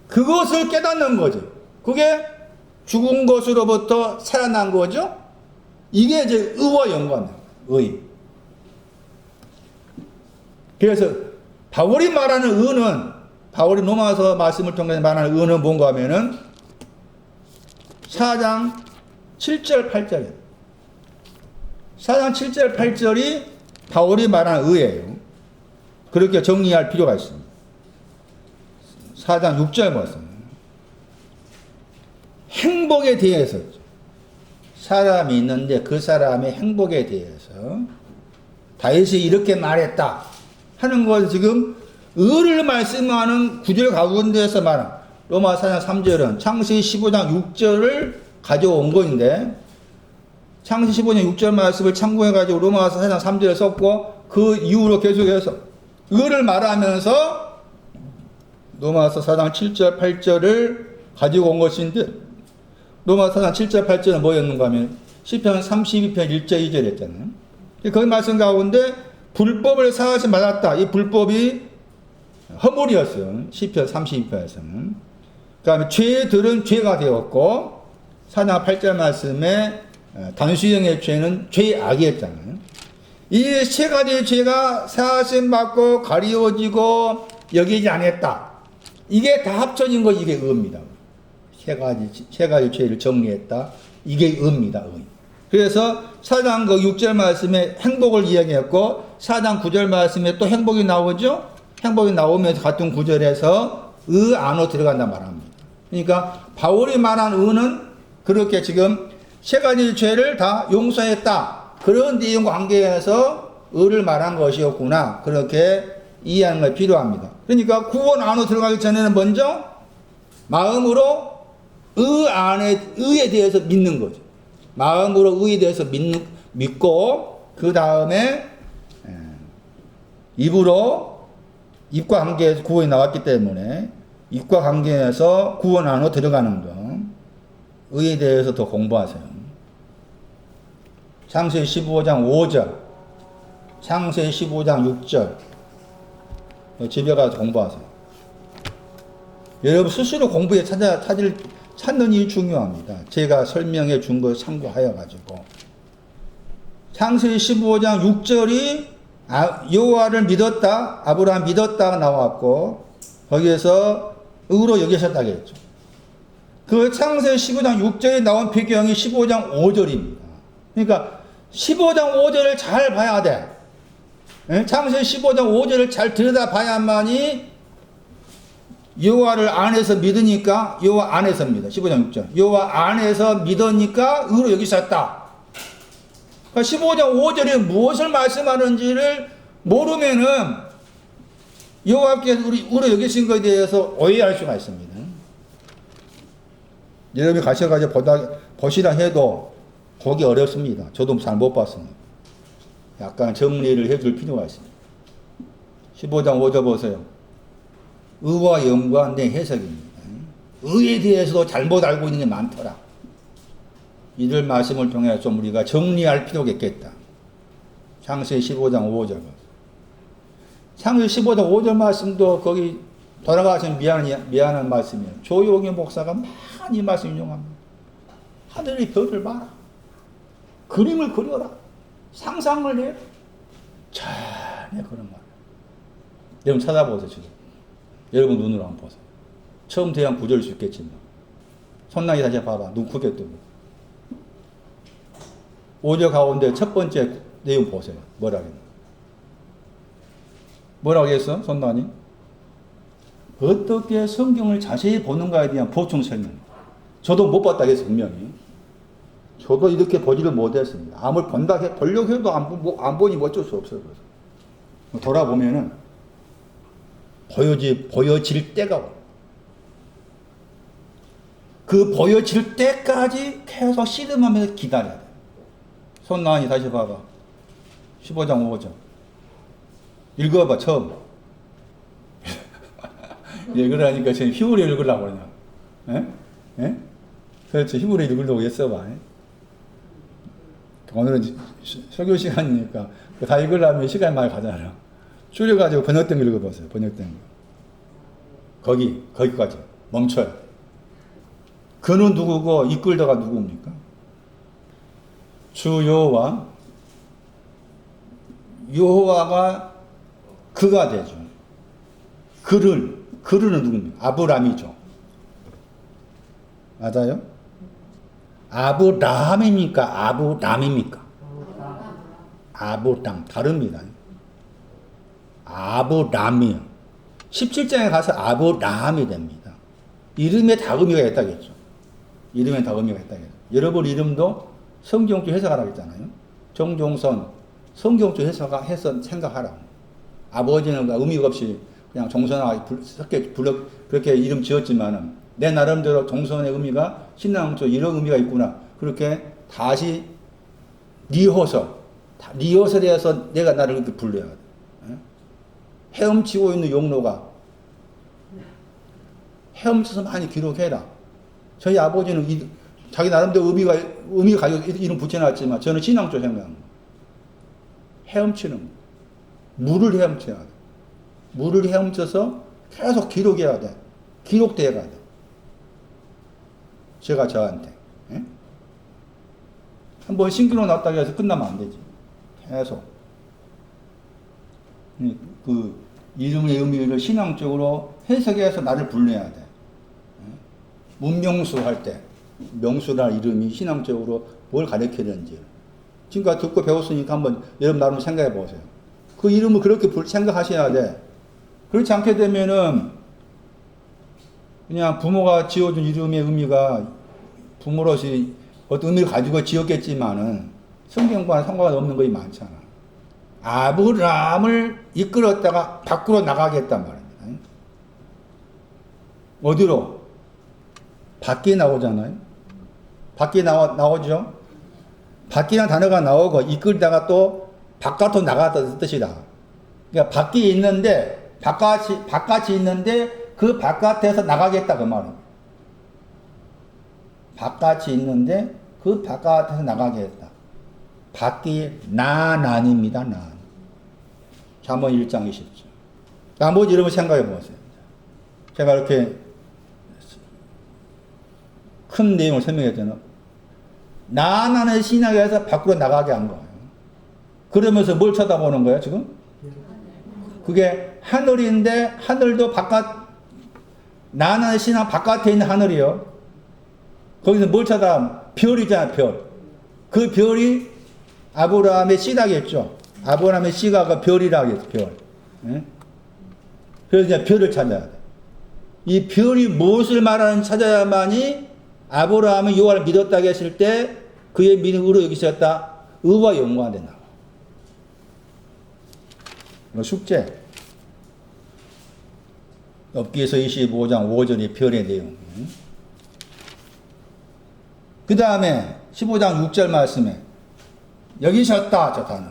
그것을 깨닫는 거죠. 그게 죽은 것으로부터 살아난 거죠. 이게 이제 의와 연관이에요. 의. 그래서 바울이 말하는 의는, 바울이 로마서 말씀을 통해서 말하는 의는 뭔가 하면은 4장 7절 8절이에요. 4장 7절 8절이 바울이 말하는 의예요. 그렇게 정리할 필요가 있습니다. 4장 6절 말씀. 행복에 대해서 사람이 있는데 그 사람의 행복에 대해서 다윗이 이렇게 말했다 하는 것을 지금 의를 말씀하는 구절 가운데서 말한 로마 4장 3절은 창세기 15장 6절을 가져온 것인데 창세기 15장 6절 말씀을 참고해가지고 로마서 4장 3절에 썼고 그 이후로 계속해서 의를 말하면서 로마서 4장 7절 8절을 가지고 온 것인데 로마서 4장 7절 8절은 뭐였는가 하면 시편 32편 1절 2절 했잖아요. 거기 말씀 가운데 불법을 사하심 받았다. 이 불법이 허물이었어요. 시편 32편에서는. 그 다음에 죄들은 죄가 되었고 4장 8절 말씀에 단수형의 죄는 죄악이었잖아요. 이 세 가지 죄가 사하심 받고 가리워지고 여기지 않았다. 이게 다 합쳐진 거 이게 의입니다. 세 가지 죄를 정리했다. 이게 의입니다. 의. 그래서 4장 6절 말씀에 행복을 이야기했고 4장 9절 말씀에 또 행복이 나오죠. 행복이 나오면서 같은 구절에서 의 안으로 들어간다 말합니다. 그러니까 바울이 말한 의는 그렇게 지금 세 가지 죄를 다 용서했다. 그런 내용과 관계해서 의를 말한 것이었구나. 그렇게 이해하는 것이 필요합니다. 그러니까 구원 안으로 들어가기 전에는 먼저 마음으로 의에 대해서 믿는 거죠. 마음으로 의에 대해서 믿고 그 다음에 입으로 입과 관계에서 구원이 나왔기 때문에 입과 관계에서 구원 안으로 들어가는 것. 의에 대해서 더 공부하세요. 창세기 15장 5절, 창세기 15장 6절 집에 가서 공부하세요. 여러분 스스로 공부에 찾는 일이 중요합니다. 제가 설명해 준 거 참고하여 가지고 창세기 15장 6절이 여호와를 믿었다, 아브라함 믿었다가 나왔고 거기에서 의로 여기셨다고 했죠. 그 창세기 15장 6절에 나온 배경이 15장 5절입니다. 그러니까 15장 5절을 잘 봐야 돼. 창세기 15장 5절을 잘 들여다봐야만이 여호와를 안에서 믿으니까 여호와 안에서입니다. 15장 6절. 여호와 안에서 믿으니까 의로 여기셨다. 그러니까 15장 5절에 무엇을 말씀하는지를 모르면은 여호와께서 의로 여기신 것에 대해서 오해할 수가 있습니다. 여러분이 가셔가지고 보시라 해도 보기 어렵습니다. 저도 잘 못 봤습니다. 약간 정리를 해줄 필요가 있습니다. 15장 5절 보세요. 의와 연관된 해석입니다. 의에 대해서도 잘못 알고 있는 게 많더라. 이들 말씀을 통해 좀 우리가 정리할 필요가 있겠다. 창세기 15장 5절. 창세기 15장 5절 말씀도 거기 돌아가신 미안한 말씀이에요. 조용히 목사가 많이 말씀 인용합니다. 하늘의 별을 봐라. 그림을 그려라. 상상을 해라. 전혀 그런 말. 여러분 찾아보세요. 지금. 여러분 눈으로 한번 보세요. 처음 대한 구절일 수 있겠지만 손나게 다시 봐봐. 눈 크게 뜨고 5절 가운데 첫 번째 내용 보세요. 뭐라고 했나? 뭐라고 했어? 손나니? 어떻게 성경을 자세히 보는가에 대한 보충 설명. 저도 못 봤다 했어요. 분명히. 저도 이렇게 보지를 못했습니다. 아무리 보려고 해도 안 보니 어쩔 수 없어요. 그래서. 돌아보면은 보여질 때가 와요. 그 보여질 때까지 계속 씨름하면서 기다려야 돼. 손나은이 다시 봐봐. 15장 5절. 읽어봐, 처음. 읽으라니까 지금 히브리 읽으려고 그러냐. 예? 예? 그렇죠. 히브리 읽으려고 했어봐. 오늘은 설교 시간이니까 다 읽으려면 시간이 많이 가잖아. 줄여가지고 번역된 거 읽어보세요. 번역된 거. 거기까지. 멈춰요. 그는 누구고 이끌다가 누구입니까? 주 여호와가 그가 되죠. 그는 누굽니까? 아브람이죠. 맞아요? 아브라함입니까? 아브람입니까? 아브람 다릅니다. 아브람이요. 17장에 가서 아브라함이 됩니다. 이름에 다 의미가 있다겠죠. 이름에 다 의미가 있다겠죠. 여러분 이름도 성경적 해석하라고 했잖아요. 정종선 성경적 해서 생각하라고. 아버지는 의미가 없이 그냥 종선하고 그렇게 이름 지었지만은 내 나름대로 종선의 의미가 신앙적 이런 의미가 있구나. 그렇게 다시 리허설해서 내가 나를 그렇게 불러야 돼. 헤엄치고 있는 용로가 헤엄쳐서 많이 기록해라. 저희 아버지는 자기 나름대로 의미가 가지고 이름 붙여놨지만 저는 신앙적 생각합니다. 헤엄치는 거. 물을 헤엄쳐야 돼. 물을 헤엄쳐서 계속 기록해야 돼. 기록돼야 돼. 제가 저한테. 예? 한번 신기록 났다고 해서 끝나면 안 되지. 계속. 그 이름의 의미를 신앙적으로 해석해서 나를 불러야 돼. 문명수 할 때 명수란 이름이 신앙적으로 뭘 가르치는지 지금까지 듣고 배웠으니까 한번 여러분 나름 생각해 보세요. 그 이름을 그렇게 생각하셔야 돼. 그렇지 않게 되면은 그냥 부모가 지어준 이름의 의미가 부모로서 어떤 의미를 가지고 지었겠지만은 성경과는 상관없는 것이 많잖아. 아브라함을 이끌었다가 밖으로 나가겠단 말입니다. 어디로? 밖에 나오잖아요. 밖에 나오죠. 밖이라는 단어가 나오고 이끌다가 또 바깥으로 나갔다는 뜻이다. 그러니까 밖에 있는데 바깥이 있는데 그 바깥에서 나가겠다 그 말은. 바깥이 있는데 그 바깥에서 나가겠다. 밖이 난입니다. 난. 잠언 1장 20절. 나머지 여러분 생각해 보세요. 제가 이렇게 큰 내용을 설명했잖아요. 난하는 신학에서 밖으로 나가게 한 거예요. 그러면서 뭘 쳐다보는 거예요, 지금? 그게 하늘인데, 하늘도 난하는 신학 바깥에 있는 하늘이요. 거기서 뭘 별이잖아, 별. 그 별이 아브라함의 씨라겠죠. 아브라함의 씨가 그 별이라고 했죠, 별. 예? 그래서 이제 별을 찾아야 돼. 이 별이 무엇을 말하는지 찾아야만이 아브라함은 여호와를 믿었다고 했을 때 그의 믿음을 의로 여기셨다. 의와 연관돼 나와. 이거 숙제. 엽기서 25장 5절의 별의 내용. 그 다음에 15장 6절 말씀에 여기셨다 저 단어.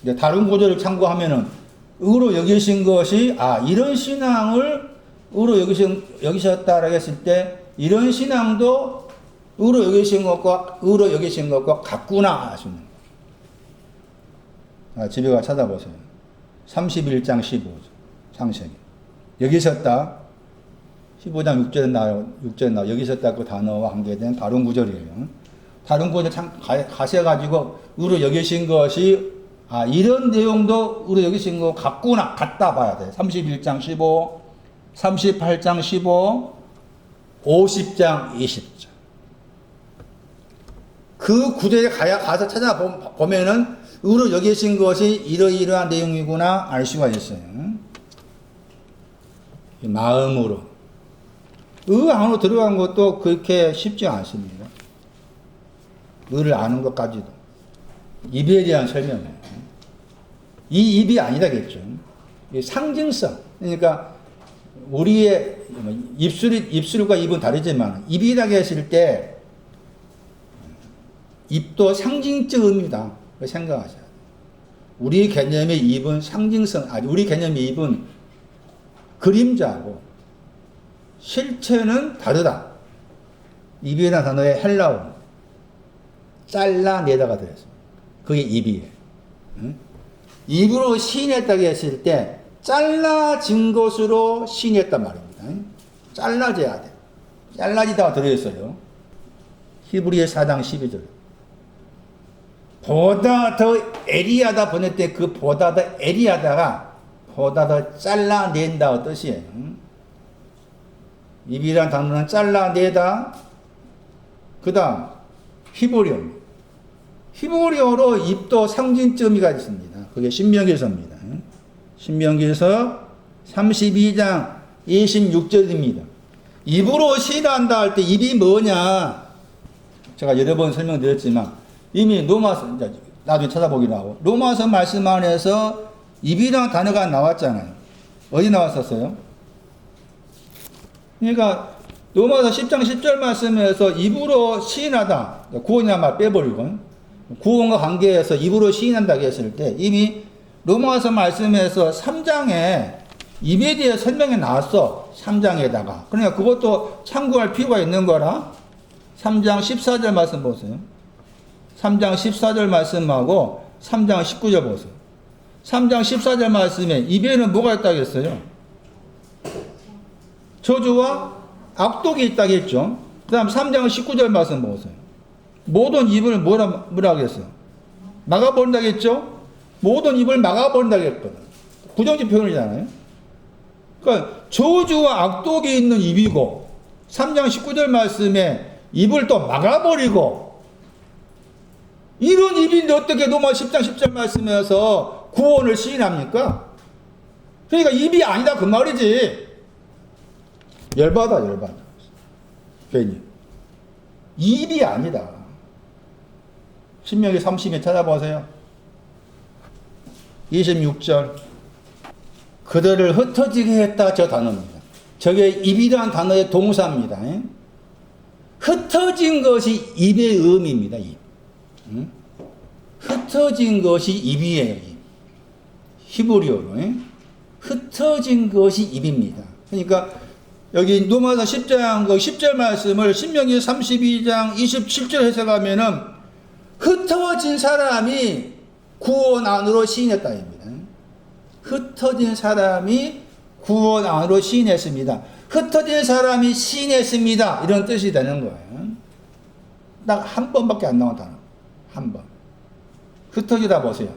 이제 다른 구절을 참고하면은 의로 여기신 것이 이런 신앙을 의로 여기셨다라고 했을 때 이런 신앙도 의로 여기신 것과 같구나 하시는 거예요. 집에 가 찾아보세요. 31장 15절 창세기. 여기셨다. 15장 6절에 나와요. 여기셨다 그 단어와 관계된 다른 구절이에요. 다른 구절 가셔가지고 의로 여기신 것이 이런 내용도 의로 여기신 거 같구나 같다 봐야 돼. 31장 15, 38장 15, 50장 20장. 그 구절에 가서 찾아보면은 의로 여기신 것이 이러이러한 내용이구나 알 수가 있어요. 마음으로. 안으로 들어간 것도 그렇게 쉽지 않습니다. 의를 아는 것까지도. 입에 대한 설명이에요. 이 입이 아니라겠죠. 상징성. 그러니까 우리의 입술과 입은 다르지만 입이라고 했을 때 입도 상징적 의미다. 생각하셔야 돼요. 우리 개념의 입은 상징성, 우리 개념의 입은 그림자고 실체는 다르다. 입이라는 단어의 헬라어 잘라내다가 들었습니다. 그게 입이에요. 응? 입으로 시인했다고 했을 때 잘라진 것으로 시인했단 말입니다. 잘라져야 돼. 잘라지다가 들어있어요. 히브리의 4장 12절. 보다 더 에리하다 보낼 때 그 보다 더 에리하다가 보다 더 잘라낸다 뜻이에요. 입이란 단어는 잘라내다. 그 다음 히브리어. 히브리어로 입도 상징적 의미가 있습니다. 그게 신명기서입니다. 신명기서 32장 26절입니다. 입으로 시인한다 할 때 입이 뭐냐? 제가 여러 번 설명드렸지만 이미 로마서, 나중에 찾아보기로 하고, 로마서 말씀 안에서 입이라는 단어가 나왔잖아요. 어디 나왔었어요? 그러니까 로마서 10장 10절 말씀에서 입으로 시인하다, 구원이야말 빼버리고, 구원과 관계에서 입으로 시인한다고 했을 때 이미 로마서 말씀에서 3장에 입에 대해 설명이 나왔어. 3장에다가. 그러니까 그것도 참고할 필요가 있는 거라. 3장 14절 말씀 보세요. 3장 14절 말씀하고 3장 19절 보세요. 3장 14절 말씀에 입에는 뭐가 있다고 했어요? 저주와 악독이 있다고 했죠. 그 다음 3장 19절 말씀 보세요. 모든 입을 뭐라고 했어요? 막아버린다고 했죠? 모든 입을 막아버린다고 했거든. 부정적 표현이잖아요. 그러니까 저주와 악독이 있는 입이고 3장 19절 말씀에 입을 또 막아버리고 이런 입인데 어떻게 로마 10장 10절 말씀에서 구원을 시인합니까? 그러니까 입이 아니다 그 말이지. 열받아. 괜히 입이 아니다. 신명기 30에 찾아보세요. 26절. 그들을 흩어지게 했다. 저 단어입니다. 저게 입이라는 단어의 동사입니다. 흩어진 것이 입의 의미입니다. 입. 흩어진 것이 입이에요. 입. 히브리어로. 흩어진 것이 입입니다. 그러니까 여기 로마서 10장 10절 말씀을 신명기 32장 27절 해석하면은 흩어진 사람이 구원 안으로 시인했다입니다. 흩어진 사람이 구원 안으로 시인했습니다. 흩어진 사람이 시인했습니다. 이런 뜻이 되는 거예요. 딱 한 번밖에 안 나온 단어. 한 번. 흩어지다 보세요.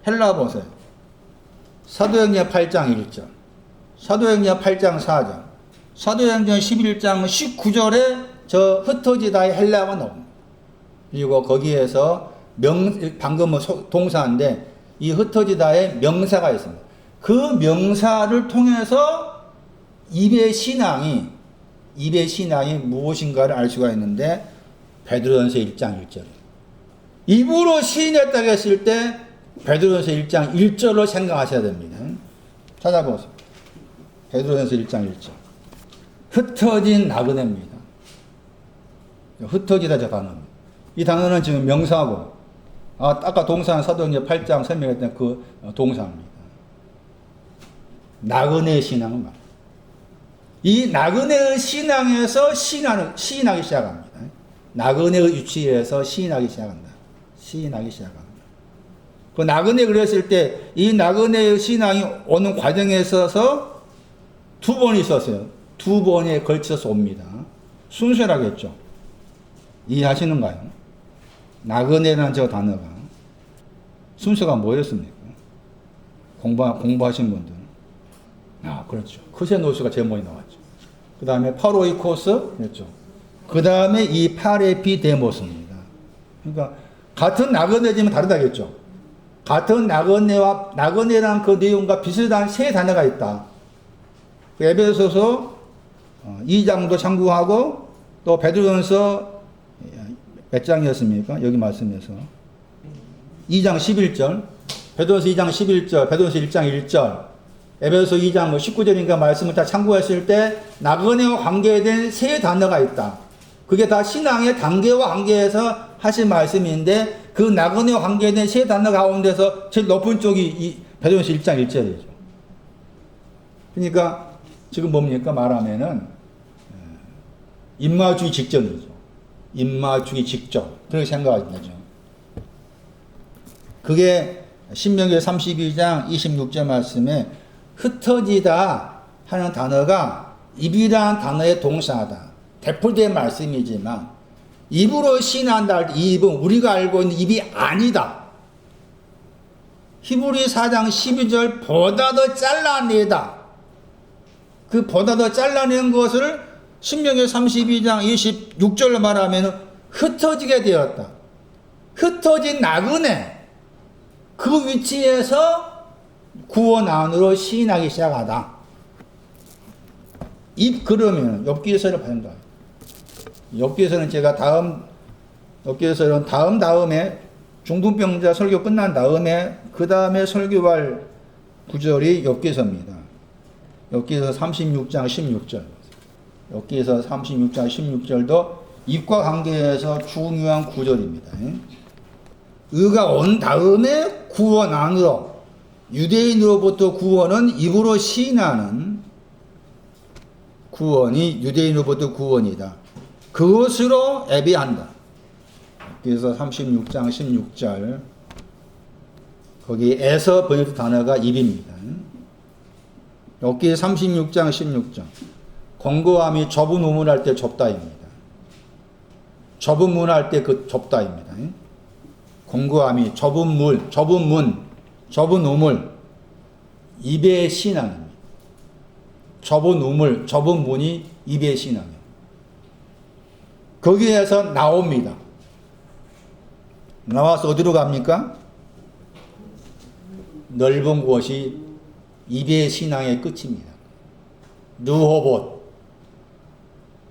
헬라 보세요. 사도행전 8장 1절. 사도행전 8장 4절. 사도행전 11장 19절에 저 흩어지다의 헬라가 나옵니다. 그리고 거기에서 방금은 동사인데 이 흩어지다의 명사가 있습니다. 그 명사를 통해서 입의 신앙이 무엇인가를 알 수가 있는데 베드로전서 1장 1절. 입으로 시인했다고 했을 때 베드로전서 1장 1절로 생각하셔야 됩니다. 찾아보세요. 베드로전서 1장 1절. 흩어진 나그네입니다. 흩어지다 저 단어입니다. 이 단어는 지금 명사고, 아까 동사는 사도행전 8장 설명했던 그 동사입니다. 나그네의 신앙은 말이에요. 이 나그네의 신앙에서 시인하기 시작합니다. 나그네의 위치에서 시인하기 시작합니다. 그 나그네 그랬을 때 이 나그네의 신앙이 오는 과정에 있어서 두 번 있었어요. 두 번에 걸쳐서 옵니다. 순서라겠죠. 이해하시는가요? 나그네라는 저 단어가 순서가 뭐였습니까? 공부하신 분들. 그렇죠. 크세노스가 제일 먼저 나왔죠. 그 다음에 파로이코스, 그렇죠. 그 다음에 이 파레피데모스입니다. 그러니까 같은 나그네지만 다르다겠죠. 같은 나그네랑 그 내용과 비슷한 세 단어가 있다. 에베소서 2장도 참고하고 또 베드로전서 몇 장이었습니까? 여기 말씀에서 2장 11절, 베드로전서 2장 11절, 베드로전서 1장 1절, 에베소 2장 19절인가 말씀을 다 참고했을 때 나그네와 관계된 세 단어가 있다. 그게 다 신앙의 단계와 관계에서 하신 말씀인데 그 나그네와 관계된 세 단어 가운데서 제일 높은 쪽이 이 베드로전서 1장 1절이죠. 그러니까 지금 뭡니까? 말하면은 임마주의 직전이죠. 임마주의 직전. 그렇게 생각하면 되죠. 그게 신명기 32장 26절 말씀에 흩어지다 하는 단어가 입이라는 단어의 동사다. 대표된 말씀이지만 입으로 시인한다 할 때 이 입은 우리가 알고 있는 입이 아니다. 히브리 4장 12절 보다 더 잘라내다. 그 보다 더 잘라낸 것을 신명기 32장 26절로 말하면 흩어지게 되었다. 흩어진 나그네 그 위치에서 구원 안으로 시인하기 시작하다. 입 그러면 엽기서를 받는다. 엽기서는 제가 엽기서는 다음에 중풍병자 설교 끝난 다음에 그 다음에 설교할 구절이 엽기서입니다. 엽기서 36장 16절. 엽기서 36장 16절도 입과 관계에서 중요한 구절입니다. 의가 온 다음에 구원 안으로 유대인으로부터 구원은 입으로 시인하는 구원이 유대인으로부터 구원이다. 그것으로 예비한다. 그래서 36장 16절 거기에서 번역된 단어가 입입니다. 여기 36장 16절 권고함이 좁은 우물할 때 좁다입니다. 좁은 문 할 때 그 좁다입니다. 권고함이 좁은 우물 입의 신앙입니다. 좁은 우물, 좁은 문이 입의 신앙이에요. 거기에서 나옵니다. 나와서 어디로 갑니까? 넓은 곳이 입의 신앙의 끝입니다. 르호봇.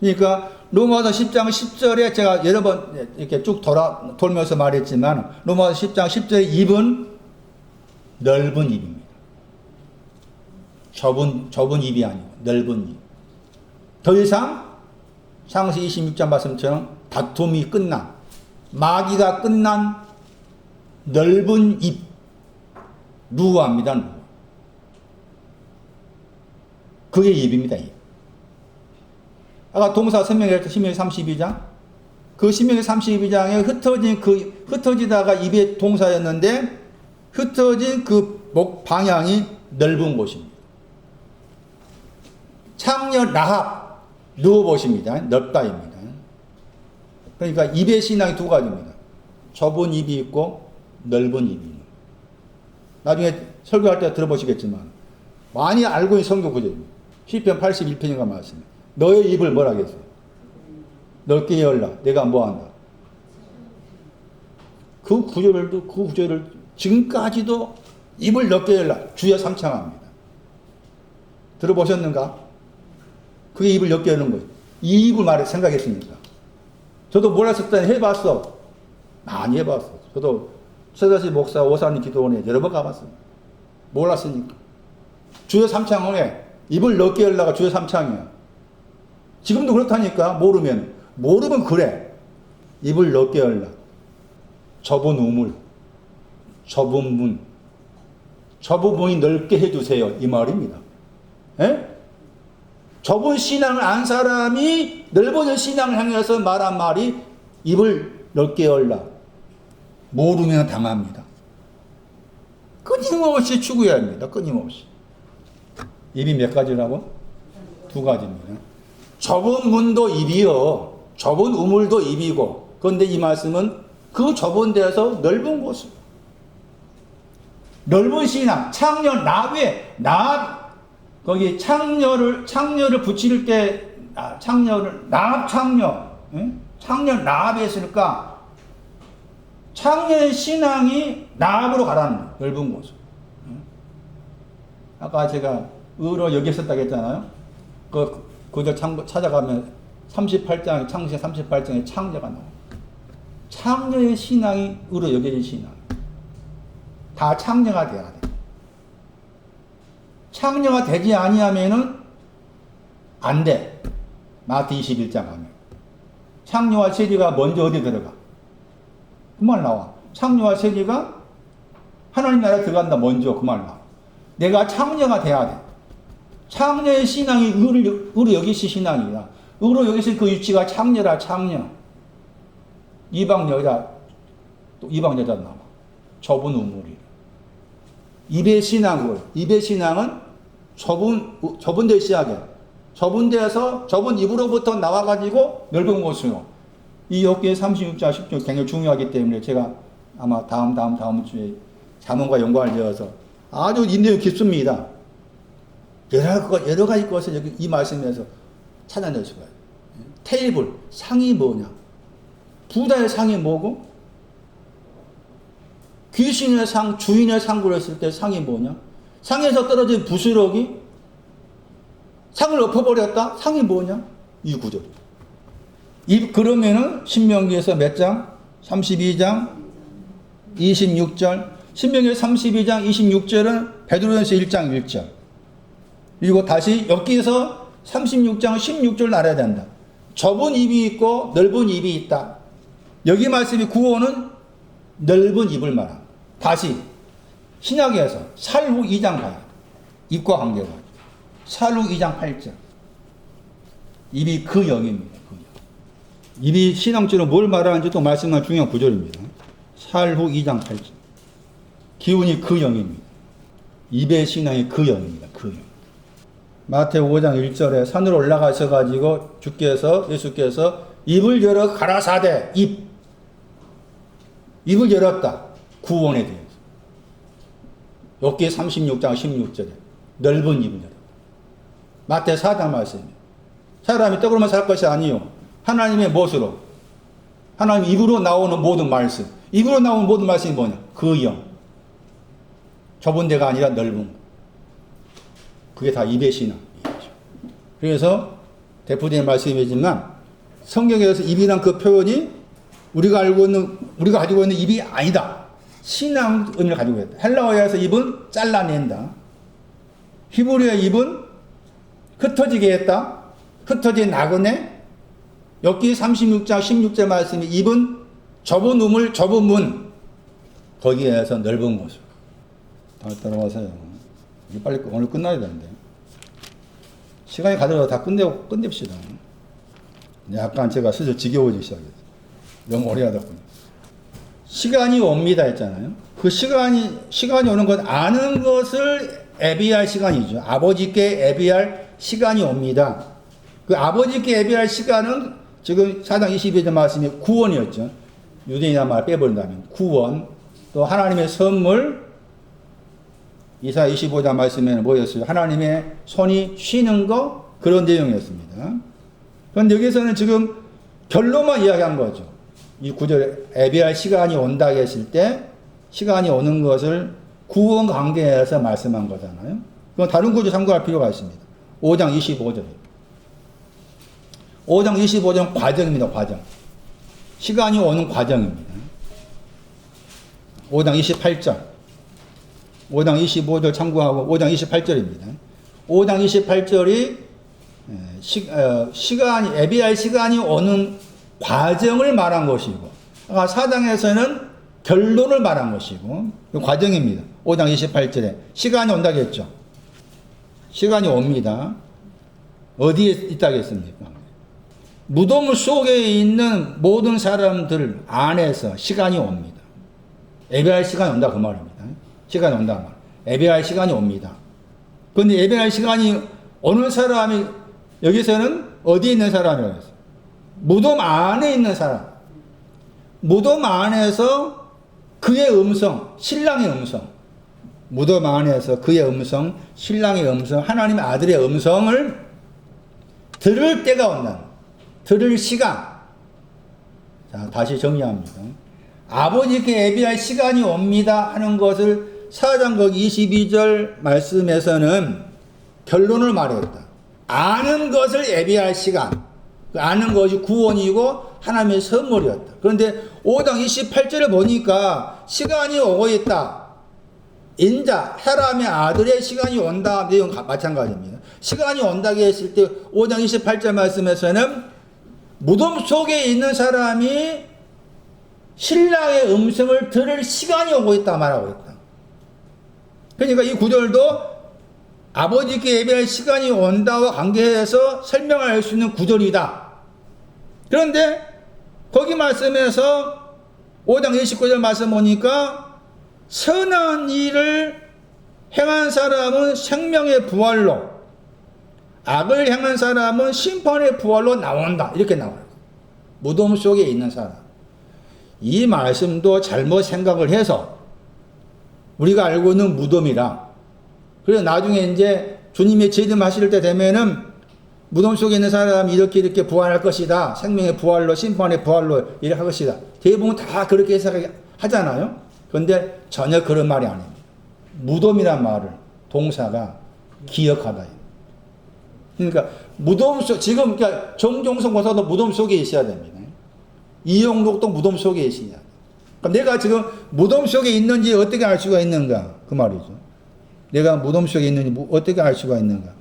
그러니까 로마서 10장 10절에 제가 여러 번 이렇게 쭉 돌면서 말했지만 로마서 10장 10절의 입은 넓은 입입니다. 좁은 입이 아니고 넓은 입. 더 이상 창세기 26장 말씀처럼 다툼이 끝난 마귀가 끝난 넓은 입 루아입니다. 루아. 그게 입입니다. 입. 아까 동사 설명할 때 신명기 32장 그 신명기 32장에 흩어지다가 입의 동사였는데 흩어진 그 목 방향이 넓은 곳입니다. 창녀 라합 누워보십니다. 넓다입니다. 그러니까 입의 신앙이 두 가지입니다. 좁은 입이 있고 넓은 입이 있는. 나중에 설교할 때 들어보시겠지만 많이 알고 있는 성경 구절입니다. 시편 81편인가 말씀. 너의 입을 뭐라 하겠어요? 넓게 열라. 내가 뭐한다. 그 구절을 지금까지도 입을 넓게 열라. 주여 삼창합니다. 들어보셨는가? 그게 입을 넓게 여는 거예요. 이 입을 말해 생각했습니까? 저도 몰랐을 때 해봤어. 많이 해봤어. 저도 최다시 목사, 오사님 기도원에 여러 번 가봤어요. 몰랐으니까. 주여 삼창원에 입을 넓게 열라가 주여 삼창이야. 지금도 그렇다니까. 모르면 그래. 입을 넓게 열라. 좁은 우물, 좁은 문, 좁은 문이 넓게 해주세요. 이 말입니다. 에? 좁은 신앙을 안 사람이 넓어진 신앙을 향해서 말한 말이 입을 넓게 열라. 모르면 당합니다. 끊임없이 추구해야 합니다. 끊임없이. 입이 몇 가지라고? 두 가지입니다. 좁은 문도 입이요. 좁은 우물도 입이고. 그런데 이 말씀은 그 좁은 데서 넓은 곳을. 넓은 신앙, 창녀, 거기 창녀를 붙일 때, 창녀 나압에 있을까? 창녀의 신앙이 나압으로 가라는 거예요. 넓은 곳으로. 아까 제가 의로 여기 있었다고 했잖아요. 그저 찾아가면 38장, 창세기 38장에 창녀가 나와요. 창녀의 신앙이 의로 여겨진 신앙. 다 창녀가 돼야 돼. 창녀가 되지 아니하면은 안 돼. 마태 21장 가면. 창녀와 세리가 먼저 어디 들어가? 그 말 나와. 창녀와 세리가 하나님 나라에 들어간다. 먼저 그 말 나와. 내가 창녀가 돼야 돼. 창녀의 신앙이 의로 여기시 신앙이야. 의로 여기시 그 위치가 창녀라, 창녀. 이방 여자, 또 이방 여자 나와. 좁은 우물이. 입의 신앙은 좁은 데 시작해. 좁은 데에서, 좁은 입으로부터 나와가지고 넓은 곳으로. 이 욥기 36장 10절 굉장히 중요하기 때문에 제가 아마 다음 주에 자문과 연관을 지어서 아주 인내가 깊습니다. 여러 가지 것을 여기 이 말씀에서 찾아낼 수가 있어요. 테이블, 상이 뭐냐? 부다의 상이 뭐고? 귀신의 상, 주인의 상으로 했을 때 상이 뭐냐? 상에서 떨어진 부스러기? 상을 엎어버렸다? 상이 뭐냐? 이 구조. 그러면은 신명기에서 몇 장? 32장 26절. 신명기 32장 26절은 베드로전서 1장 1절. 그리고 다시 여기서 36장 16절 알아야 된다. 좁은 입이 있고 넓은 입이 있다. 여기 말씀이 구원은 넓은 입을 말합니다. 다시 신약에서 살후 2장 봐야 돼. 입과 관계가. 살후 2장 8절. 입이 그 영입니다. 그 영. 입이 신앙적으로 뭘 말하는지 또 말씀한 중요한 구절입니다. 살후 2장 8절. 기운이 그 영입니다. 입의 신앙이 그 영입니다. 그 영. 마태오 5장 1절에 산으로 올라가셔가지고 예수께서 입을 열어 가라사대 입을 열었다. 구원에 대해서. 욥기 36장 16절에 넓은 입을 열었다. 마태 4장 말씀이에요. 사람이 떡으로만 살 것이 아니요. 하나님의 무엇으로? 하나님 입으로 나오는 모든 말씀. 입으로 나오는 모든 말씀이 뭐냐? 그 영. 좁은 데가 아니라 넓은 거. 그게 다 입의 신앙. 그래서 대표적인 말씀이지만 성경에서 입이란 그 표현이 우리가 가지고 있는 입이 아니다. 신앙 의미를 가지고 있다. 헬라어에서 입은 잘라낸다. 히브리어의 입은 흩어지게 했다. 흩어진 나그네. 욥기 36장 16절 말씀이 입은 좁은 우물, 좁은 문. 거기에서 넓은 곳으로. 다 따라와서요. 빨리 오늘 끝나야 되는데. 시간이 가더라도 다 끝냅시다. 약간 제가 스스로 지겨워지기 시작했어요. 너무 오래 하다 보니. 시간이 옵니다 했잖아요. 그 시간이 오는 것, 아는 것을 애비할 시간이죠. 아버지께 애비할 시간이 옵니다. 그 아버지께 애비할 시간은 지금 4장 22절 말씀이 구원이었죠. 유대인이나 말 빼버린다면. 구원. 또 하나님의 선물. 이사야 25장 말씀에는 뭐였어요? 하나님의 손이 쉬는 거? 그런 내용이었습니다. 그런데 여기서는 지금 결론만 이야기한 거죠. 이 구절에 애비할 시간이 온다 했을 때 시간이 오는 것을 구원 관계에서 말씀한 거잖아요. 그건 다른 구절 참고할 필요가 있습니다. 5장 25절. 5장 25절 과정입니다. 과정. 시간이 오는 과정입니다. 5장 28절. 5장 25절 참고하고 5장 28절입니다. 5장 28절이 시간이 애비할 시간이 오는 과정을 말한 것이고 4장에서는 결론을 말한 것이고 그 과정입니다. 5장 28절에 시간이 온다고 했죠. 시간이 옵니다. 어디에 있다고 했습니까? 무덤 속에 있는 모든 사람들 안에서 시간이 옵니다. 예배할 시간이 온다 그 말입니다. 시간이 온다 말. 예배할 시간이 옵니다. 그런데 예배할 시간이 오는 사람이 여기서는 어디에 있는 사람이라고 했어요? 무덤 안에 있는 사람. 무덤 안에서 그의 음성, 신랑의 음성. 무덤 안에서 그의 음성, 신랑의 음성, 하나님의 아들의 음성을 들을 때가 온다. 들을 시간. 자, 다시 정리합니다. 아버지께 예배할 시간이 옵니다 하는 것을 4장 22절 말씀에서는 결론을 말했다. 아는 것을 예배할 시간. 아는 것이 구원이고 하나님의 선물이었다. 그런데 5장 28절을 보니까 시간이 오고 있다. 인자, 사람의 아들의 시간이 온다. 내용 마찬가지입니다. 시간이 온다고 했을 때 5장 28절 말씀에서는 무덤 속에 있는 사람이 신랑의 음성을 들을 시간이 오고 있다 말하고 있다. 그러니까 이 구절도 아버지께 예배할 시간이 온다와 관계해서 설명할 수 있는 구절이다. 그런데 거기 말씀에서 5장 29절 말씀 보니까 선한 일을 행한 사람은 생명의 부활로, 악을 행한 사람은 심판의 부활로 나온다. 이렇게 나와요. 무덤 속에 있는 사람. 이 말씀도 잘못 생각을 해서 우리가 알고 있는 무덤이라. 그래서 나중에 이제 주님의 재림하실 때 되면은 무덤 속에 있는 사람이 이렇게 부활할 것이다. 생명의 부활로, 심판의 부활로 이렇게 할 것이다. 대부분 다 그렇게 해석하잖아요. 그런데 전혀 그런 말이 아닙니다. 무덤이란 말을 동사가 기억하다. 그러니까 무덤 속, 지금 그러니까 정종성 고사도 무덤 속에 있어야 됩니다. 이용록도 무덤 속에 있어야 돼. 그럼 내가 지금 무덤 속에 있는지 어떻게 알 수가 있는가? 그 말이죠. 내가 무덤 속에 있는지 어떻게 알 수가 있는가?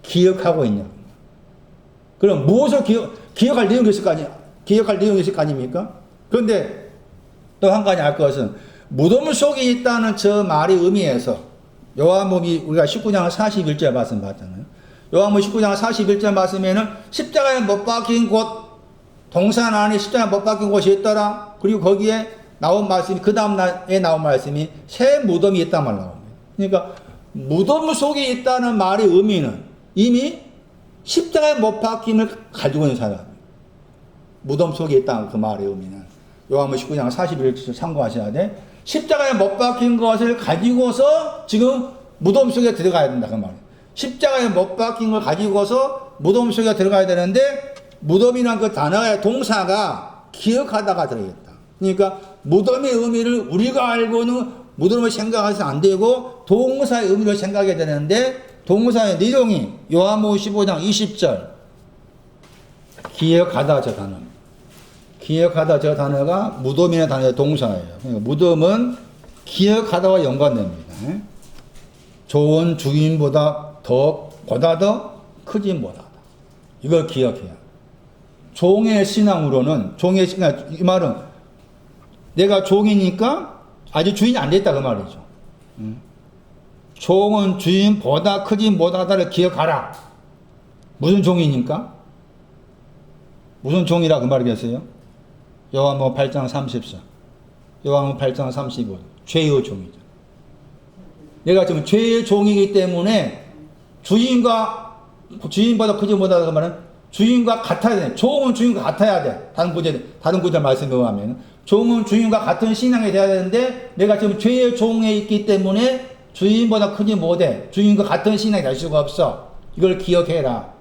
기억하고 있냐? 그럼 무엇을 기억할 내용이 있을 거 아니야? 기억할 내용이 있을 거 아닙니까? 그런데 또 한 가지 알 것은 무덤 속에 있다는 저 말의 의미에서 요한복음 우리가 19장 41절 말씀 봤잖아요. 요한복음 19장 41절 말씀에는 십자가에 못 박힌 곳, 동산 안에 십자가에 못 박힌 곳이 있더라. 그리고 거기에 나온 말씀이, 그 다음 날에 나온 말씀이 새 무덤이 있단 말 나옵니다. 그러니까 무덤 속에 있다는 말의 의미는 이미 십자가에 못 박힘을 가지고 있는 사람. 무덤 속에 있다는 그 말의 의미는 요한복음 19장 41절 참고하셔야 돼. 십자가에 못 박힌 것을 가지고서 지금 무덤 속에 들어가야 된다 그 말이에요. 십자가에 못 박힌 걸 가지고서 무덤 속에 들어가야 되는데 무덤이란 그 단어의 동사가 기억하다가 들어있다. 그러니까 무덤의 의미를 우리가 알고는 무덤을 생각해서 안 되고 동사의 의미를 생각해야 되는데 동사의 내용이 요한복음 15장 20절 기억하다 저 단어. 기억하다 저 단어가 무덤이라는 단어의 동사예요. 그러니까 무덤은 기억하다와 연관됩니다. 좋은 주인보다 보다 더 크지 못하다. 이걸 기억해야. 종의 신앙으로는 이 말은 내가 종이니까 아직 주인이 안 됐다 그 말이죠. 종은 주인보다 크지 못하다를 기억하라. 무슨 종이니까? 무슨 종이라 그 말이겠어요? 요한복음 8장 34, 요한복음 8장 35, 죄의 종이죠. 내가 지금 죄의 종이기 때문에 주인보다 크지 못하다 그 말은 주인과 같아야 돼. 종은 주인과 같아야 돼. 다른 구절 말씀에 의하면 종은 주인과 같은 신앙이 돼야 되는데 내가 지금 죄의 종에 있기 때문에 주인보다 크지 못해. 주인과 같은 신앙이 될 수가 없어. 이걸 기억해라.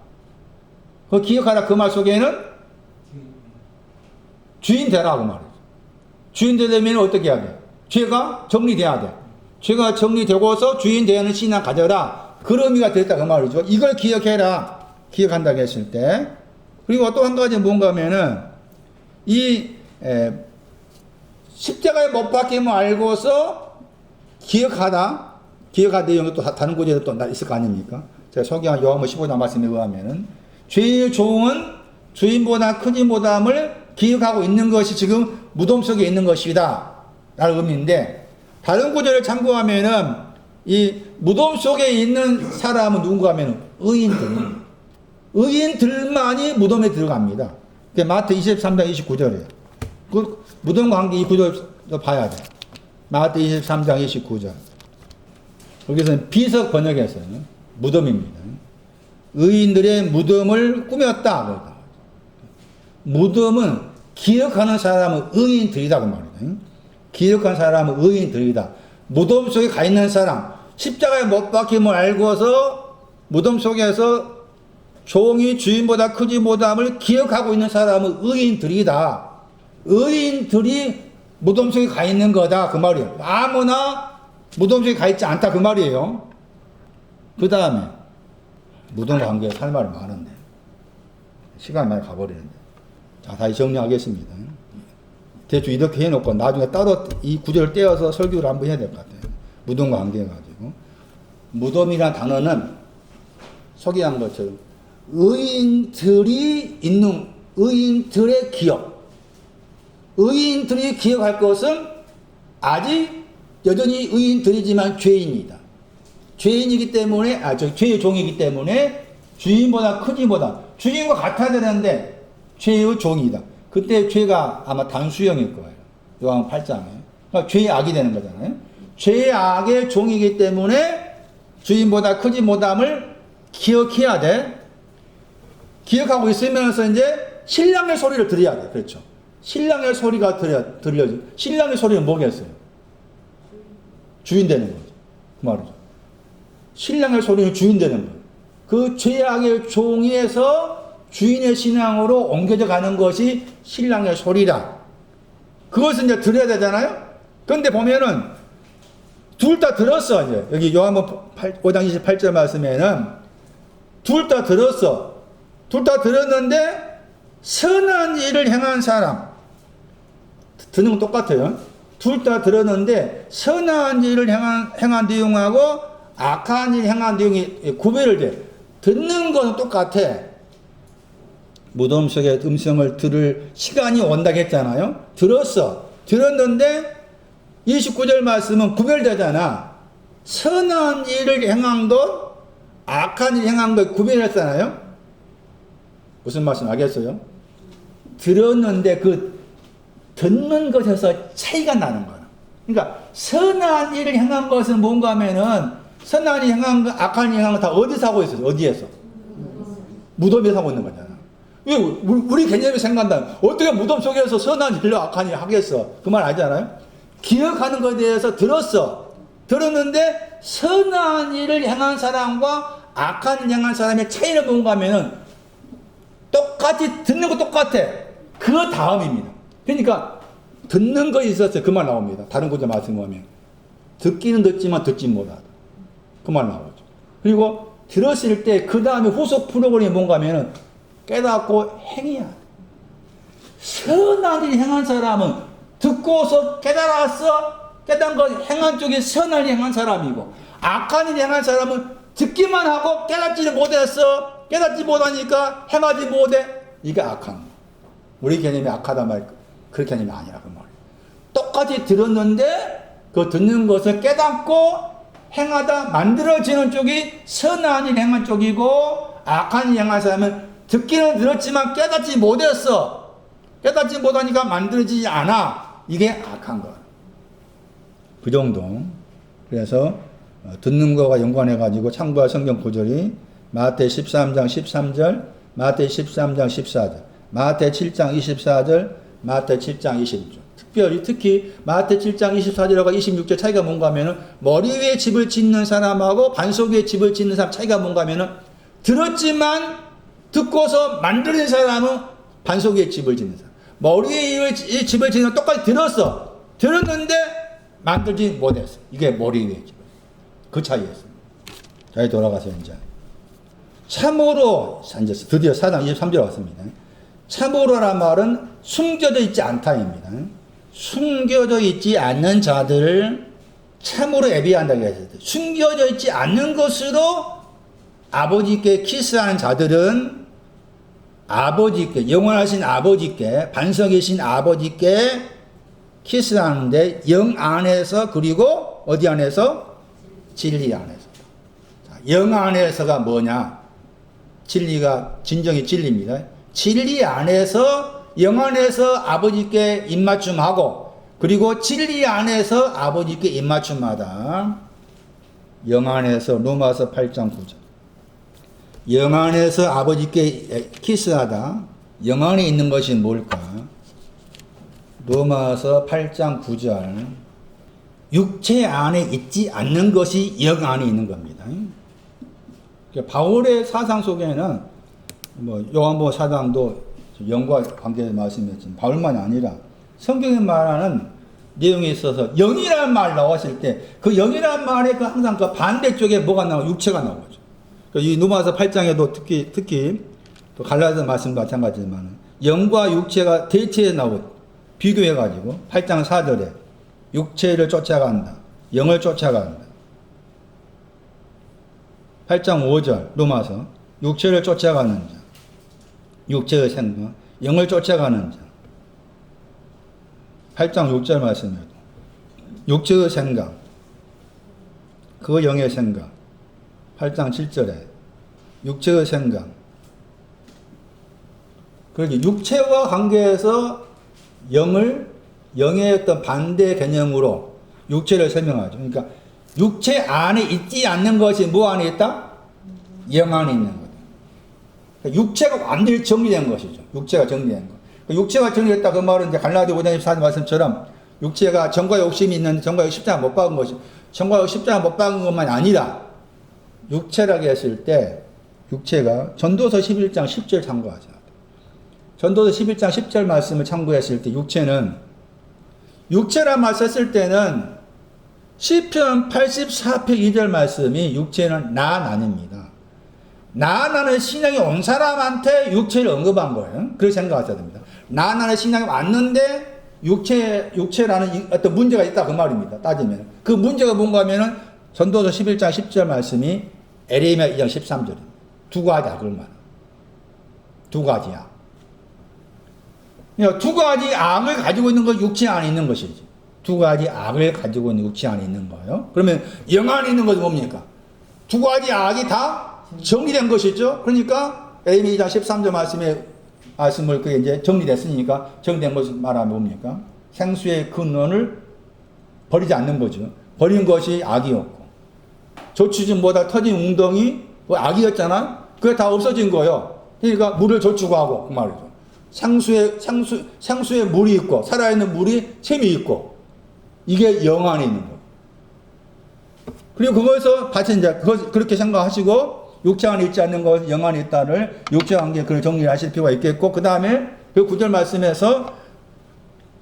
그 기억하라 그 말 속에는 주인 되라고 말이죠. 주인 되려면 어떻게 해야 돼? 죄가 정리돼야 돼. 죄가 정리되고서 주인 되는 신앙 가져라. 그런 의미가 됐다 그 말이죠. 이걸 기억해라. 기억한다고 했을 때. 그리고 또 한 가지 뭔가 하면은 십자가에 못 박힘을 알고서 기억하다 내용이 또 다른 구절에 또 있을 거 아닙니까? 제가 소개한 요한복음 15장 말씀에 의하면은 죄의 종은 주인보다 크지 못함을 기억하고 있는 것이 지금 무덤 속에 있는 것이다 라는 의미인데 다른 구절을 참고하면은 이 무덤 속에 있는 사람은 누군가 하면은 의인들만이 무덤에 들어갑니다. 그게 마태 23장 29절이에요. 그 무덤 관계 이 구절도 봐야 돼. 마태 23장 29절. 여기서는 비석 번역했어요. 무덤입니다. 의인들의 무덤을 꾸몄다. 무덤은 기억하는 사람은 의인들이다 그 말이다. 기억하는 사람은 의인들이다. 무덤 속에 가 있는 사람, 십자가에 못 박힘을 알고서 무덤 속에서 종이 주인보다 크지 못함을 기억하고 있는 사람은 의인들이다. 의인들이 무덤 속에 가 있는 거다 그 말이에요. 아무나 무덤 속에 가 있지 않다 그 말이에요. 그 다음에 무덤 관계에 할 말이 많은데 시간이 많이 가버리는데 자 다시 정리하겠습니다. 대충 이렇게 해놓고 나중에 따로 이 구절을 떼어서 설교를 한번 해야 될 것 같아요. 무덤과 관계해가지고. 무덤이라는 단어는 소개한 것처럼 의인들이 있는 의인들의 기억. 의인들이 기억할 것은 아직 여전히 의인들이지만 죄인이다. 죄인이기 때문에, 죄의 종이기 때문에 주인보다 크지보다 주인과 같아야 되는데 죄의 종이다. 그때 죄가 아마 단수형일 거예요. 요한 8장에. 그러니까 죄의 악이 되는 거잖아요. 죄의 악의 종이기 때문에 주인보다 크지 못함을 기억해야 돼. 기억하고 있으면서 이제 신랑의 소리를 들어야 돼. 그렇죠. 신랑의 소리가 들려지. 신랑의 소리는 뭐겠어요? 주인 되는 거죠. 그 말이죠. 신랑의 소리는 주인 되는 거예요. 그 죄악의 종이에서 주인의 신앙으로 옮겨져 가는 것이 신랑의 소리다. 그것은 이제 들어야 되잖아요? 그런데 보면은 둘 다 들었어, 이제. 여기 요한복음 5장 28절 말씀에는 둘 다 들었어. 둘 다 들었는데 선한 일을 행한 사람. 듣는 건 똑같아요. 둘 다 들었는데 선한 일을 행한 내용하고 악한 일 행한 내용이 구별을 돼. 듣는 건 똑같아. 무덤 속의 음성을 들을 시간이 온다고 했잖아요. 들었어. 들었는데 29절 말씀은 구별되잖아. 선한 일을 행한 것, 악한 일을 행한 것 구별했잖아요. 무슨 말씀 알겠어요? 들었는데 그 듣는 것에서 차이가 나는 거야. 그러니까 선한 일을 행한 것은 뭔가 하면은 선한 일을 행한 것, 악한 일을 행한 것 다 어디서 하고 있어요? 어디에서? 무덤에서 하고 있는 거잖아. 왜 우리 개념이 생각한다. 어떻게 무덤 속에서 선한 일로 악한 일을 하겠어? 그 말 알잖아요. 기억하는 것에 대해서 들었어. 들었는데 선한 일을 행한 사람과 악한 일을 행한 사람의 차이는 뭔가 하면은 똑같이 듣는 거 똑같아. 그 다음입니다. 그러니까 듣는 것이 있었어요. 그 말 나옵니다. 다른 구절 말씀 보면 듣기는 듣지만 듣지 못하다. 그 말 나오죠. 그리고 들었을 때 그 다음에 후속 프로그램이 뭔가 하면은 깨닫고 행해야 돼. 선한 일 행한 사람은 듣고서 깨달았어. 깨달은 거 행한 쪽이 선한 일 행한 사람이고, 악한 일 행한 사람은 듣기만 하고 깨닫지를 못했어. 깨닫지 못하니까 행하지 못해. 이게 악한 거. 우리 개념이 악하다 말, 그 개념이 아니라 그 말이에요. 똑같이 들었는데 그 듣는 것을 깨닫고 행하다 만들어지는 쪽이 선한 일 행한 쪽이고, 악한 일 행한 사람은 듣기는 들었지만 깨닫지 못했어. 깨닫지 못하니까 만들어지지 않아. 이게 악한 거. 그 정도. 그래서 듣는 거와 연관해가지고 참고할 성경 구절이 마태 13장 13절, 마태 13장 14절, 마태 7장 24절, 마태 7장 26절. 특히 마태 7장 24절하고 26절 차이가 뭔가 하면은 머리 위에 집을 짓는 사람하고 반석 위에 집을 짓는 사람 차이가 뭔가 하면은 들었지만 듣고서 만드는 사람은 반석 위에 집을 짓는 사람. 머리 위에 집을 짓는 사람 똑같이 들었어. 들었는데 만들지 못했어. 이게 머리 위에 집. 그 차이였습니다. 자, 돌아가서 이제. 참으로, 이제 드디어 4장 23절 왔습니다. 참으로란 말은 숨겨져 있지 않다입니다. 숨겨져 있지 않는 자들을 참으로 예비한다고 했을 때, 숨겨져 있지 않는 것으로 아버지께 키스하는 자들은 아버지께, 영원하신 아버지께, 반석이신 아버지께 키스하는데 영 안에서, 그리고 어디 안에서? 진리 안에서. 영 안에서가 뭐냐? 진리가 진정의 진리입니다. 진리 안에서, 영 안에서 아버지께 입맞춤하고, 그리고 진리 안에서 아버지께 입맞춤하다. 영 안에서, 로마서 8장 9절. 영 안에서 아버지께 키스하다. 영 안에 있는 것이 뭘까? 로마서 8장 9절. 육체 안에 있지 않는 것이 영 안에 있는 겁니다. 바울의 사상 속에는 요한복음 사장도 영과 관계에 말씀했지만 바울만이 아니라 성경에 말하는 내용에 있어서 영이라는 말 나왔을 때 그 영이라는 말에 그 항상 그 반대쪽에 뭐가 나오고 육체가 나오죠. 이 로마서 8장에도 특히 또 갈라디아 말씀도 마찬가지지만 영과 육체가 대체에 나오고 비교해가지고 8장 4절에 육체를 쫓아간다. 영을 쫓아간다. 8장 5절 로마서 육체를 쫓아가는 자, 육체의 생각, 영을 쫓아가는 자. 8장 6절 말씀에도 육체의 생각, 그 영의 생각. 8장 7절에 육체의 생각. 그러니 육체와 관계에서 영의 어떤 반대 개념으로 육체를 설명하죠. 그러니까 육체 안에 있지 않는 것이 뭐 안에 있다? 영 안에 있는 거다. 그러니까 육체가 완전히 정리된 것이죠. 육체가 정리된 것. 그러니까 육체가 정리됐다 그 말은 이제 갈라디아 5장 24절 말씀처럼 육체가 정과 욕심이 있는데 정과 욕심 십자가 못 박은 것이 정과 욕심 십자가 못 박은 것만이 아니라 육체라고 했을 때 육체가 전도서 11장 10절 참고하자. 전도서 11장 10절 말씀을 참고했을 때 육체란 말 썼을 때는 시편 84편 2절 말씀이 육체는 나입니다. 나는 신앙이 온 사람한테 육체를 언급한 거예요. 그렇게 생각하셔야 됩니다. 나는 신앙이 왔는데 육체라는 어떤 문제가 있다 그 말입니다. 따지면 그 문제가 뭔가 하면은 전도서 11장 10절 말씀이 에레미야 2장 13절입니다. 두 가지 악을 말합니다. 두 가지 악. 두 가지 악을 가지고 있는 건 육체 안에 있는 것이지. 두 가지 악을 가지고 있는 육체 안에 있는 거예요. 그러면 영 안에 있는 것은 뭡니까? 두 가지 악이 다 정리된 것이죠. 그러니까 에레미야 2장 13절 말씀을 그게 이제 정리됐으니까 정리된 것을 말하면 뭡니까? 생수의 근원을 버리지 않는 거죠. 버린 것이 악이었고 조추진보다 터진 웅덩이 악이었잖아. 그게 다 없어진 거예요. 그러니까 물을 조추고 하고 그 말이죠. 생수에 물이 있고 살아있는 물이 샘이 있고 이게 영 안에 있는 거. 그리고 그거에서 같이 이제 그렇게 생각하시고 육체 안에 있지 않는 것, 영 안에 있다를 육체 관계 그걸 정리를 하실 필요가 있겠고 그 다음에 그 9절 말씀에서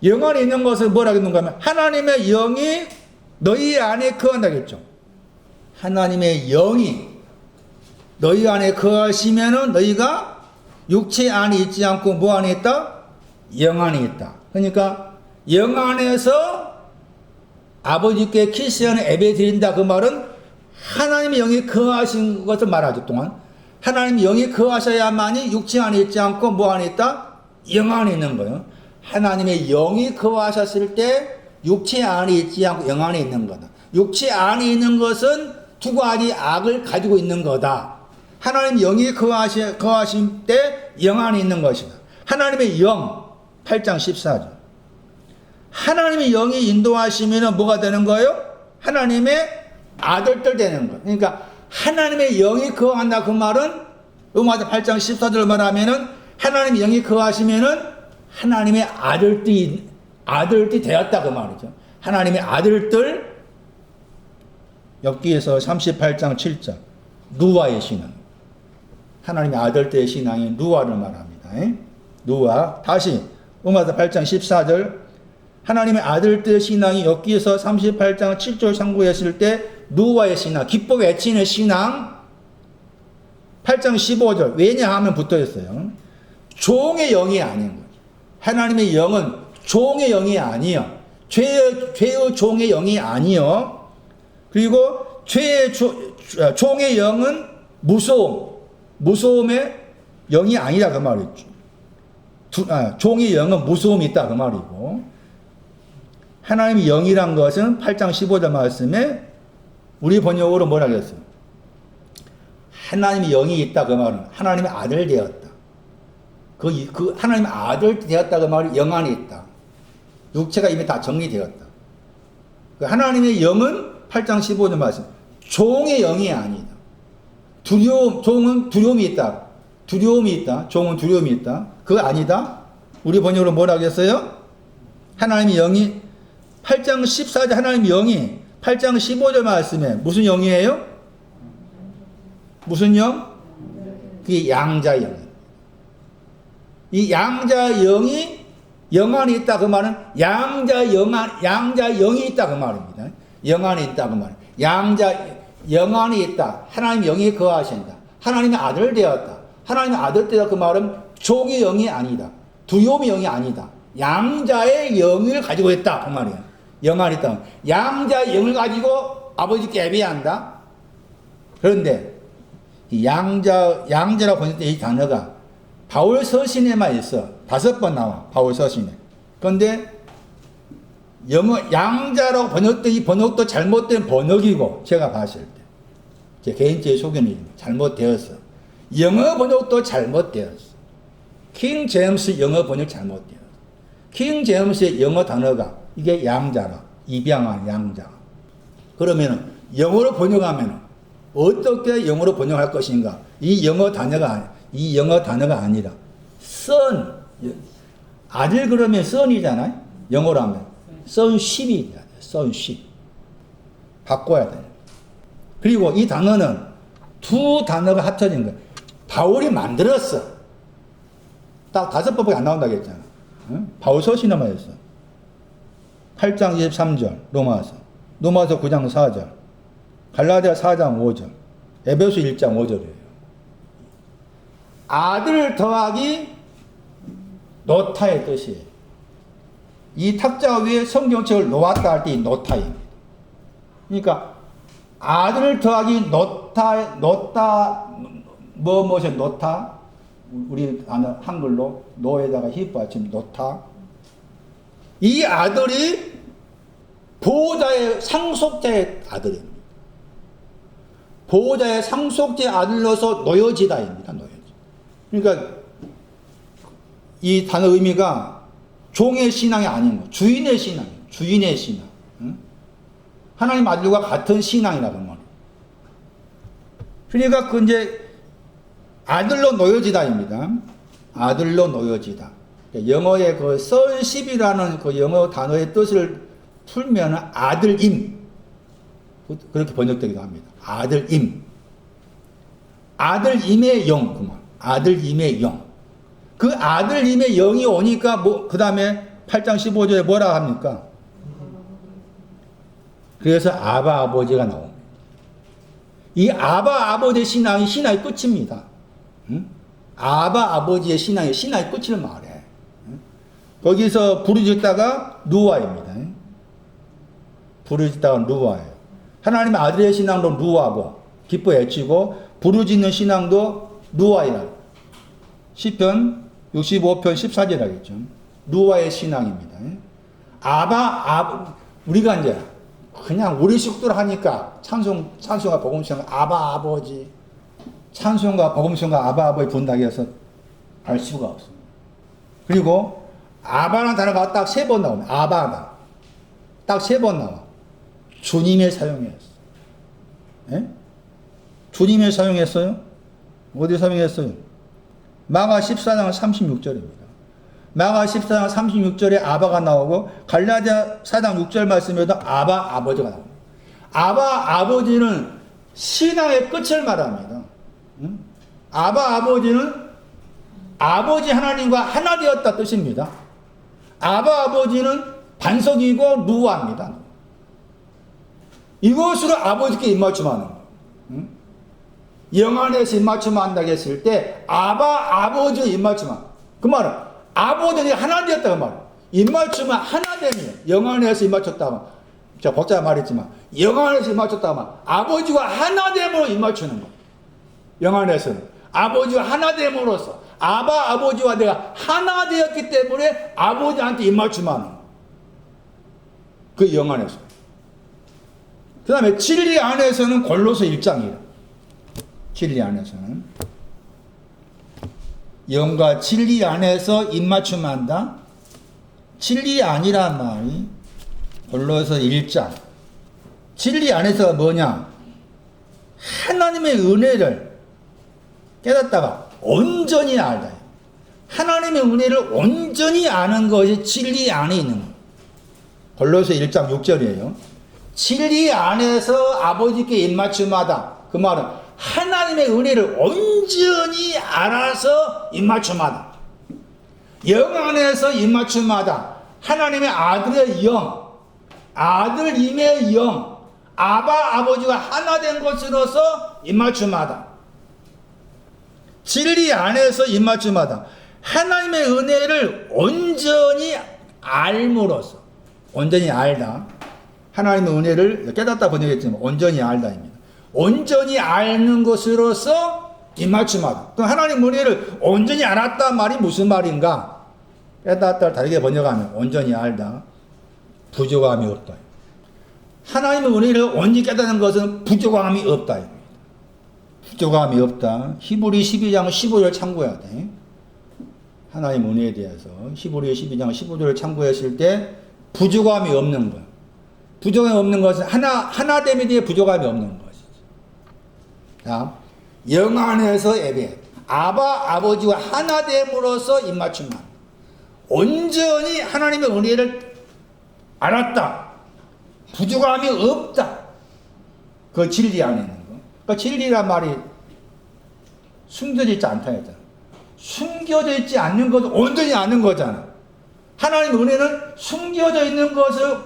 영 안에 있는 것을 뭐라고 했는가 하면 하나님의 영이 너희 안에 거한다겠죠. 하나님의 영이 너희 안에 거하시면은 너희가 육체 안에 있지 않고 뭐 안에 있다? 영 안에 있다. 그러니까 영 안에서 아버지께 키스하는 예배 드린다 그 말은 하나님의 영이 거하신 것을 말하죠. 동안 하나님의 영이 거하셔야만이 육체 안에 있지 않고 뭐 안에 있다? 영 안에 있는 거예요. 하나님의 영이 거하셨을 때 육체 안에 있지 않고 영 안에 있는 거다. 육체 안에 있는 것은 두 가지 악을 가지고 있는 거다. 하나님 영이 거하신 때 영 안에 있는 것이다. 하나님의 영 8장 14절 하나님의 영이 인도하시면 뭐가 되는 거예요? 하나님의 아들들 되는 거예요. 그러니까 하나님의 영이 거한다 그 말은 로마서 8장 14절 말하면은 하나님의 영이 거하시면은 하나님의 아들들이 되었다 그 말이죠. 하나님의 아들들 여기에서 38장 7절 누아의 신앙 하나님의 아들들의 신앙이 누아를 말합니다. 누아 다시 로마서 8장 14절 하나님의 아들들의 신앙이 여기에서 38장 7절 참고했을 때 누아의 신앙 기뻐 외치는 신앙 8장 15절 왜냐하면 붙어있어요. 종의 영이 아닌 거죠. 하나님의 영은 종의 영이 아니요. 죄의 종의 영이 아니요. 그리고 종의 영은 무서움의 영이 아니라 그 말이죠. 종의 영은 무서움이 있다 그 말이고 하나님의 영이란 것은 8장 15절 말씀에 우리 번역으로 뭐라 그랬어요? 하나님의 영이 있다 그 말은 하나님의 아들 되었다. 그 하나님의 아들 되었다 그 말이 영 안에 있다. 육체가 이미 다 정리되었다. 하나님의 영은 8장 15절 말씀 종의 영이 아니다. 종은 두려움이 있다. 종은 두려움이 있다. 그거 아니다. 우리 번역으로 뭐라 하겠어요? 하나님의 영이 8장 14절 하나님의 영이 8장 15절 말씀에 무슨 영이에요? 무슨 영? 그게 양자 영. 이 양자 영이 영 안에 있다 그 말은 양자 영이 있다 그 말입니다. 영 안에 있다 그 말. 영 안에 있다. 하나님의 영이 거하신다. 하나님의 아들 되었다. 하나님의 아들 되었다 그 말은 종의 영이 아니다. 두려움의 영이 아니다. 양자의 영을 가지고 있다 그 말이에요. 영 안에 있다. 양자 영을 가지고 아버지께 예배한다. 그런데 이 양자라고 번역된 이 단어가 바울 서신에만 있어. 5번 나와. 바울 서신에. 그런데 영어 양자라고 번역된 이 번역도 잘못된 번역이고, 제가 봤을 때 제 개인적인 소견이 잘못되었어. 영어 번역도 잘못되었어. 킹 제임스 영어 번역 잘못되었어. 킹 제임스의 영어 단어가 이게 양자라. 입양한 양자. 그러면 영어로 번역하면 어떻게 영어로 번역할 것인가? 이 영어 단어가 아니라 son, 아들 그러면 son이잖아요. 영어로 하면 sonship이 돼야 돼. sonship. 바꿔야 돼. 그리고 이 단어는 두 단어가 합쳐진 거야. 바울이 만들었어. 딱 5번밖에 안 나온다고 했잖아. 응? 바울 서신에만 했어. 8장 23절 로마서 9장 4절, 갈라디아 4장 5절, 에베소 1장 5절이에요. 아들 더하기 노타의 뜻이에요. 이 탁자 위에 성경책을 놓았다 할 때 이 노타입니다. 그러니까 아들 더하기 노타 무엇이 노타? 우리 한글로 노에다가 히읗받침 노타. 이 아들이 보호자의 상속자의 아들입니다. 보호자의 상속자의 아들로서 노여지다입니다. 노여지. 그러니까 이 단어 의미가 종의 신앙이 아닌 거, 주인의 신앙이에요. 주인의 신앙. 응? 하나님 아들과 같은 신앙이라고 말이에요. 그러니까 그 이제 아들로 놓여지다입니다. 아들로 놓여지다. 영어의 그 sonship이라는 그 영어 단어의 뜻을 풀면 아들임. 그렇게 번역되기도 합니다. 아들임. 아들임의 영. 그 말. 아들임의 영. 그 아들임의 영이 오니까 그 다음에 8장 15절에 뭐라 합니까? 그래서 아바 아버지가 나옵니다. 이 아바 아버지의 신앙이 신앙의 끝입니다. 응? 아바 아버지의 신앙이 신앙의 끝을 말해. 응? 거기서 부르짖다가 누아입니다. 응? 부르짖다가 누아예요. 하나님의 아들의 신앙도 누아고 기뻐 외치고 부르짖는 신앙도 누아이라. 시편 65편 14절 하겠죠. 누아의 신앙입니다. 우리가 이제 그냥 우리 식구들 하니까 찬송과 복음성가 아바 아버지, 찬송과 복음성가 아바 아버지 분다고 해서 알 수가 없습니다. 그리고 아바라는 단어가 딱 3번 나옵니다. 아바가 딱 3번 나와. 주님의 사용했어. 예? 주님의 사용했어요? 어디 사용했어요? 마가 14장 36절입니다. 마가 14장 36절에 아바가 나오고 갈라디아 4장 6절 말씀에도 아바 아버지가 나옵니다. 아바 아버지는 신앙의 끝을 말합니다. 응? 아바 아버지는 아버지 하나님과 하나 되었다 뜻입니다. 아바 아버지는 반석이고 누아입니다. 이것으로 아버지께 입맞춤하는 거예요. 응? 영 안에서 입맞춤한다고 했을 때 아바 아버지의 입맞춤한 그 말은 아버지는 하나 되었다 그 말이에요. 입맞춤은 하나됨이에요. 영 안에서 입맞췄다면 제가 복잡한 말했지만 영 안에서 입맞췄다면 아버지와 하나됨으로 입맞추는 거예요. 영 안에서는 아버지와 하나됨으로써 아바 아버지와 내가 하나 되었기 때문에 아버지한테 입맞춤하는 거예요. 그 영 안에서. 그 다음에 진리 안에서는 골로새 1장이에요. 진리 안에서는 영과 진리 안에서 입맞춤한다. 진리 아니란 말이 골로새 1장. 진리 안에서가 뭐냐? 하나님의 은혜를 깨닫다가 온전히 알다. 하나님의 은혜를 온전히 아는 것이 진리 안에 있는 거예요. 골로새 1장 6절이에요. 진리 안에서 아버지께 입맞춤하다. 그 말은 하나님의 은혜를 온전히 알아서 입맞춤하다. 영 안에서 입맞춤하다. 하나님의 아들의 영, 아들임의 영, 아바 아버지가 하나 된 것으로서 입맞춤하다. 진리 안에서 입맞춤하다. 하나님의 은혜를 온전히 알므로써, 온전히 알다. 하나님의 은혜를 깨닫다 번역했지만 온전히 알다입니다. 온전히 아는 것으로서 입맞춤하다. 그럼 하나님 은혜를 온전히 알았다 말이 무슨 말인가? 깨닫다를 다르게 번역하면 온전히 알다. 부족함이 없다. 하나님의 은혜를 온전히 깨닫는 것은 부족함이 없다. 부족함이 없다. 히브리 12장 15절을 참고해야 돼. 하나님 은혜에 대해서 히브리 12장 15절을 참고했을 때 부족함이 없는 거야. 부족함이 없는 것은 하나됨에 대해 부족함이 없는 것이지. 자, 영 안에서 예배. 아버지와 하나됨으로써 입맞춤만. 온전히 하나님의 은혜를 알았다. 부족함이 없다. 그 진리 안에 있는 거. 그 진리란 말이 숨겨져 있지 않다 했잖아. 숨겨져 있지 않는 것을 온전히 아는 거잖아. 하나님의 은혜는 숨겨져 있는 것을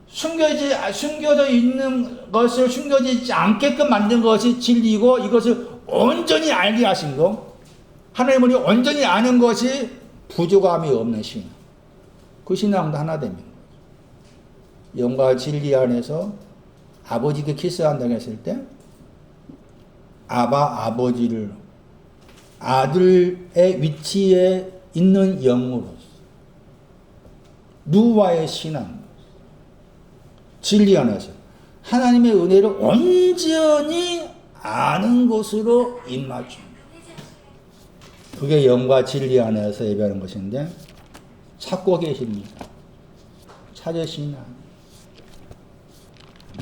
숨겨지지 않게끔 만든 것이 진리고 이것을 온전히 알게 하신 거. 하나님의 은혜 온전히 아는 것이 부족함이 없는 신앙. 그 신앙도 하나됨인 거죠. 영과 진리 안에서 아버지께 키스한다고 했을 때 아버지를 아들의 위치에 있는 영으로서 누와의 신앙, 진리 안에서 하나님의 은혜를 온전히 아는 것으로 입맞춤. 그게 영과 진리 안에서 예배하는 것인데 찾고 계십니다. 찾으시나.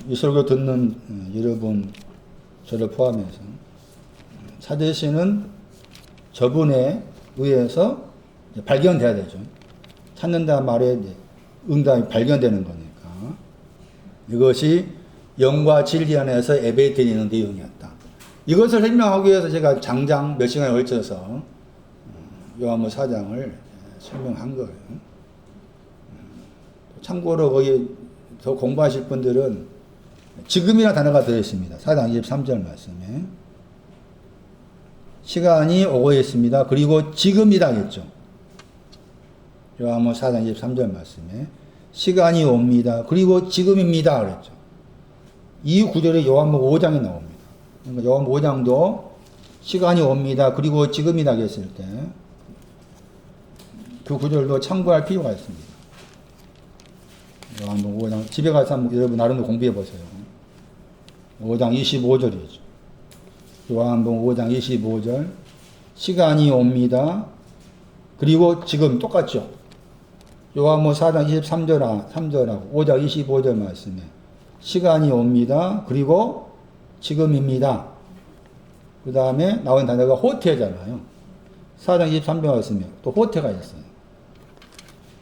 이 설교 듣는 여러분 저를 포함해서 찾으시는 저분에 의해서 발견돼야 되죠. 찾는다 말에 응답이 발견되는 거니까. 이것이 영과 진리 안에서 예배 드리는 내용이었다. 이것을 설명하기 위해서 제가 장장 몇 시간에 걸쳐서 요한복음 4장을 설명한 거예요. 참고로 거기 더 공부하실 분들은 지금이라는 단어가 들어있습니다. 4장 23절 말씀에. 시간이 오고 있습니다. 그리고 지금이다 겠죠. 요한복음 4장 23절 말씀에 시간이 옵니다. 그리고 지금입니다 그랬죠. 이 구절이 요한복음 5장에 나옵니다. 그러니까 요한복음 5장도 시간이 옵니다. 그리고 지금이다 했을 때 그 구절도 참고할 필요가 있습니다. 요한복음 5장 집에 가서 한번 여러분 나름대로 공부해 보세요. 5장 25절이죠. 요한복음 5장 25절 시간이 옵니다. 그리고 지금 똑같죠. 요한복음 4장 23절하고 5장 25절 말씀에 시간이 옵니다. 그리고 지금입니다. 그 다음에 나온 단어가 호태잖아요. 4장 23절 말씀에 또 호태가 있어요.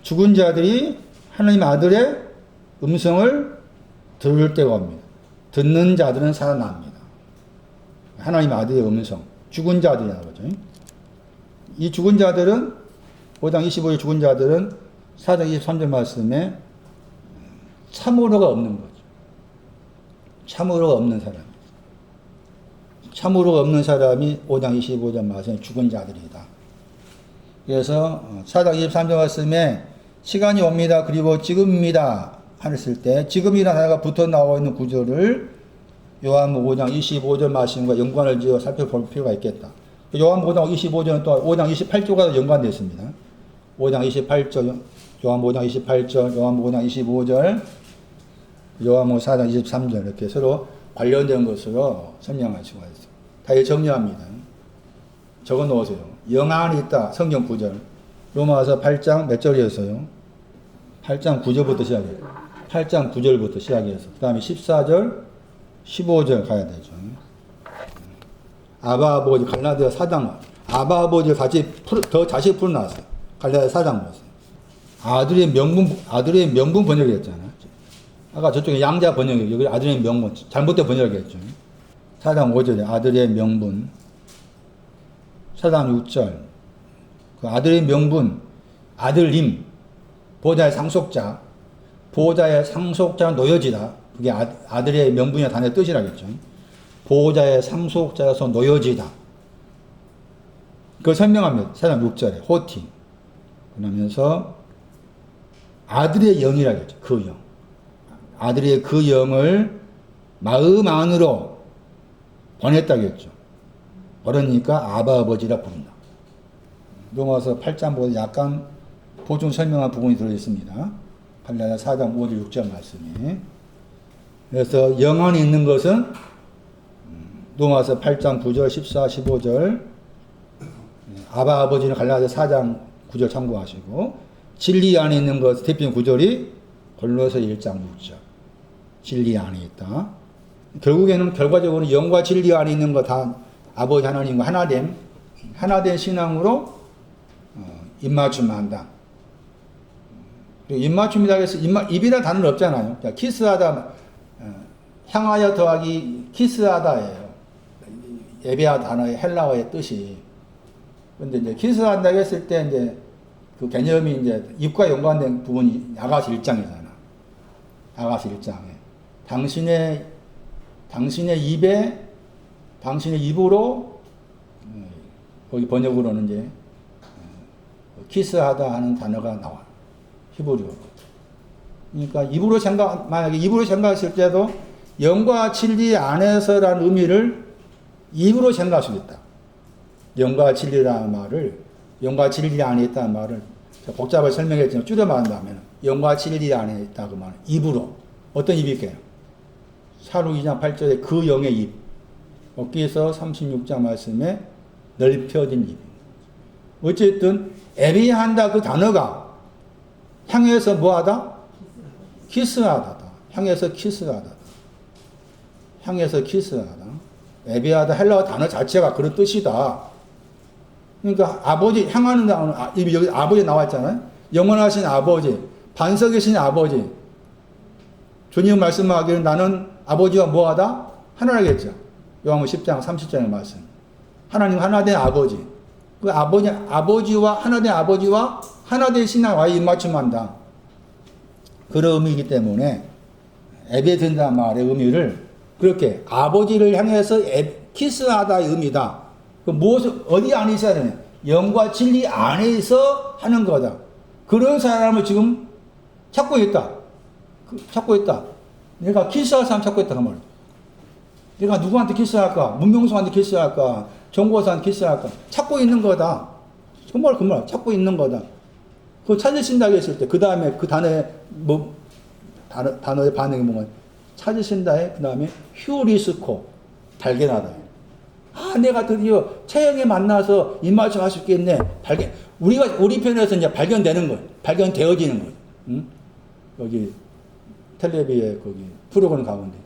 죽은 자들이 하나님 아들의 음성을 들을 때가 옵니다. 듣는 자들은 살아납니다. 하나님 아들의 음성. 죽은 자들이라는 거죠. 이 죽은 자들은 5장 25절 죽은 자들은 4장 23절 말씀에 참으로가 없는 거죠. 참으로가 없는 사람. 참으로가 없는 사람이 5장 25절 말씀에 죽은 자들이다. 그래서 4장 23절 말씀에 시간이 옵니다. 그리고 지금입니다. 했을 때 지금이라는 단어가 붙어 나와 있는 구절을 요한복음 5장 25절 말씀과 연관을 지어 살펴볼 필요가 있겠다. 요한복음 5장 25절은 또 5장 28절과 연관되어 있습니다. 5장 28절, 요한복음 5장 28절, 요한복음 5장 25절, 요한복음 4장 23절 이렇게 서로 관련된 것으로 설명할 수가 있습니다. 다 정리합니다. 적어 놓으세요. 영 안에 있다. 성경 구절. 로마서 8장 몇 절이었어요? 8장 9절부터 시작해요. 8장 9절부터 시작해서 그 다음에 14절, 15절 가야 되죠. 아바 아버지 갈라디아 4장 아바 아버지를 더 자세히 풀어놨어요. 갈라디아 4장 보세요. 아들의 명분 번역을 했잖아요. 아까 저쪽에 양자 번역이 여기 아들의 명분 잘못된 번역을 했죠. 4장 5절에 아들의 명분. 4장 6절 그 아들의 명분 아들님 보호자의 상속자 보호자의 상속자 노여지다. 그게 아들의 명분이나 단어의 뜻이라겠죠. 보호자의 상속자여서 노여지다. 그걸 설명합니다. 4장 6절에 호티. 그러면서 아들의 영이라겠죠. 그 영. 아들의 그 영을 마음 안으로 보냈다겠죠. 그러니까 아바 아버지라 부른다. 로마서 8장보다 약간 보충 설명한 부분이 들어있습니다. 갈라디아 4장 5절 6절 말씀이. 그래서 영 안에 있는 것은 로마서 8장 9절 14 15절 아바 아버지는 갈라디아 4장 9절 참고하시고, 진리 안에 있는 것 대표적인 구절이 골로새 1장 6절. 진리 안에 있다. 결국에는 결과적으로 영과 진리 안에 있는 거 다 아버지 하나님과 하나된 신앙으로 입맞춤 한다. 입맞춤이다 해서 입이라는 단어는 없잖아요. 키스하다, 향하여 더하기 키스하다예요. 예배하 단어의 헬라어의 뜻이. 근데 이제 키스한다 했을 때 이제 그 개념이 이제 입과 연관된 부분이 아가서 1장이잖아. 아가서 1장에. 당신의 입으로, 거기 번역으로는 이제, 키스하다 하는 단어가 나와. 히브리어로. 그러니까 만약에 입으로 생각했을 때도 영과 진리 안에서라는 의미를 입으로 생각할 수 있다. 영과 진리라는 말을, 영과 진리 안에 있다는 말을 복잡하게 설명했지만 줄여 말한다면 영과 진리 안에 있다 그 말은 입으로. 어떤 입일까요? 사록 2장 8절에 그 영의 입. 거기에서 36장 말씀에 넓혀진 입. 어쨌든 예배한다 그 단어가 향해서 뭐하다? 키스하다. 향해서 키스하다. 향해서 키스하다. 예배하다 헬라어 단어 자체가 그런 뜻이다. 그러니까 아버지 향하는 단어, 여기 아버지 나왔잖아요. 영원하신 아버지, 반석이신 아버지. 주님 말씀하기를 나는 아버지와 뭐하다? 하나라겠죠. 요한복음 10장 30절의 말씀. 하나님 하나된 아버지. 그 아버지와 하나된 아버지와 하나된 신앙과의 입맞춤한다. 그런 의미이기 때문에 예배드린다는 말의 의미를 그렇게 아버지를 향해서 키스하다의 의미다. 그 무엇을 어디 안에 있어야 되냐? 영과 진리 안에서 하는 거다. 그런 사람을 지금 찾고 있다. 내가 키스할 사람 찾고 있다 그 말. 내가 누구한테 키스할까? 문명수한테 키스할까? 정보사한테 키스할까? 찾고 있는 거다. 정말 그 말 찾고 있는 거다. 그거 찾으신다고 했을 때 그 다음에 그 단어의 단어의 반응이 뭐가 찾으신다에 그 다음에 휴리스코 발견하다. 내가 드디어 채영에 만나서 입맞춤 할 수 있겠네. 우리 편에서 이제 발견되는 거예요. 발견되어지는 거예요. 응? 여기 텔레비에 거기 프로그램 가운데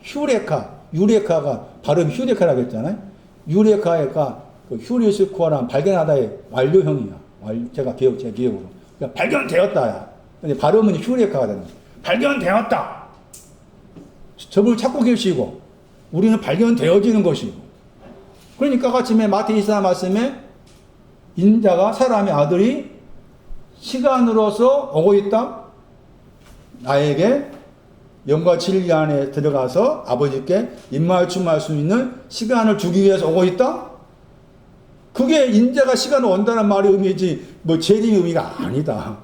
유레카가 발음 휴레카라고 했잖아요. 유레카가 그 휴리스코라는 발견하다의 완료형이야. 제 기억으로. 그러니까 발견되었다야. 근데 발음은 휴레카가 되는 거예요. 발견되었다. 저분을 찾고 계시고 우리는 발견되어지는 것이고. 그러니까 아침에 마태복음 24 말씀에 인자가 사람의 아들이 시간으로서 오고 있다. 나에게 영과 진리 안에 들어가서 아버지께 입맞춤할 수 있는 시간을 주기 위해서 오고 있다. 그게 인자가 시간을 온다는 말의 의미지 뭐 재림의 의미가 아니다.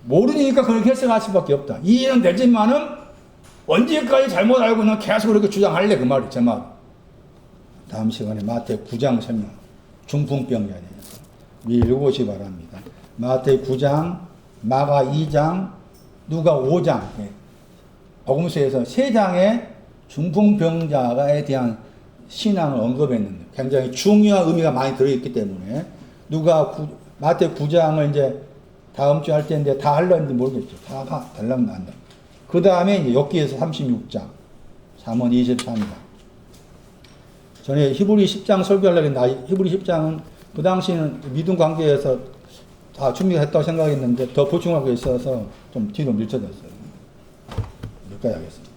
모르니까 그렇게 해석할 수밖에 없다. 이해는 되지만은 언제까지 잘못 알고는 계속 그렇게 주장할래 그 말이 제 말. 다음 시간에 마태복음 9장 설명, 중풍병자에 대해서 읽어보시 바랍니다. 마태복음 9장, 마가 2장, 누가 5장, 복음서에서 3장의 중풍병자에 대한 신앙을 언급했는데 굉장히 중요한 의미가 많이 들어있기 때문에 마태복음 9장을 이제 다음 주 할 텐데 다 하려는지 모르겠죠. 다 달라면 안 돼. 그 다음에 이제 욥기에서 36장, 3원 23장. 전에 히브리 10장 설교하려고 했는데 히브리 10장은 그 당시에는 믿음 관계에서 다 준비했다고 생각했는데 더 보충할 게 있어서 좀 뒤로 밀쳐졌어요. 여기까지 하겠습니다.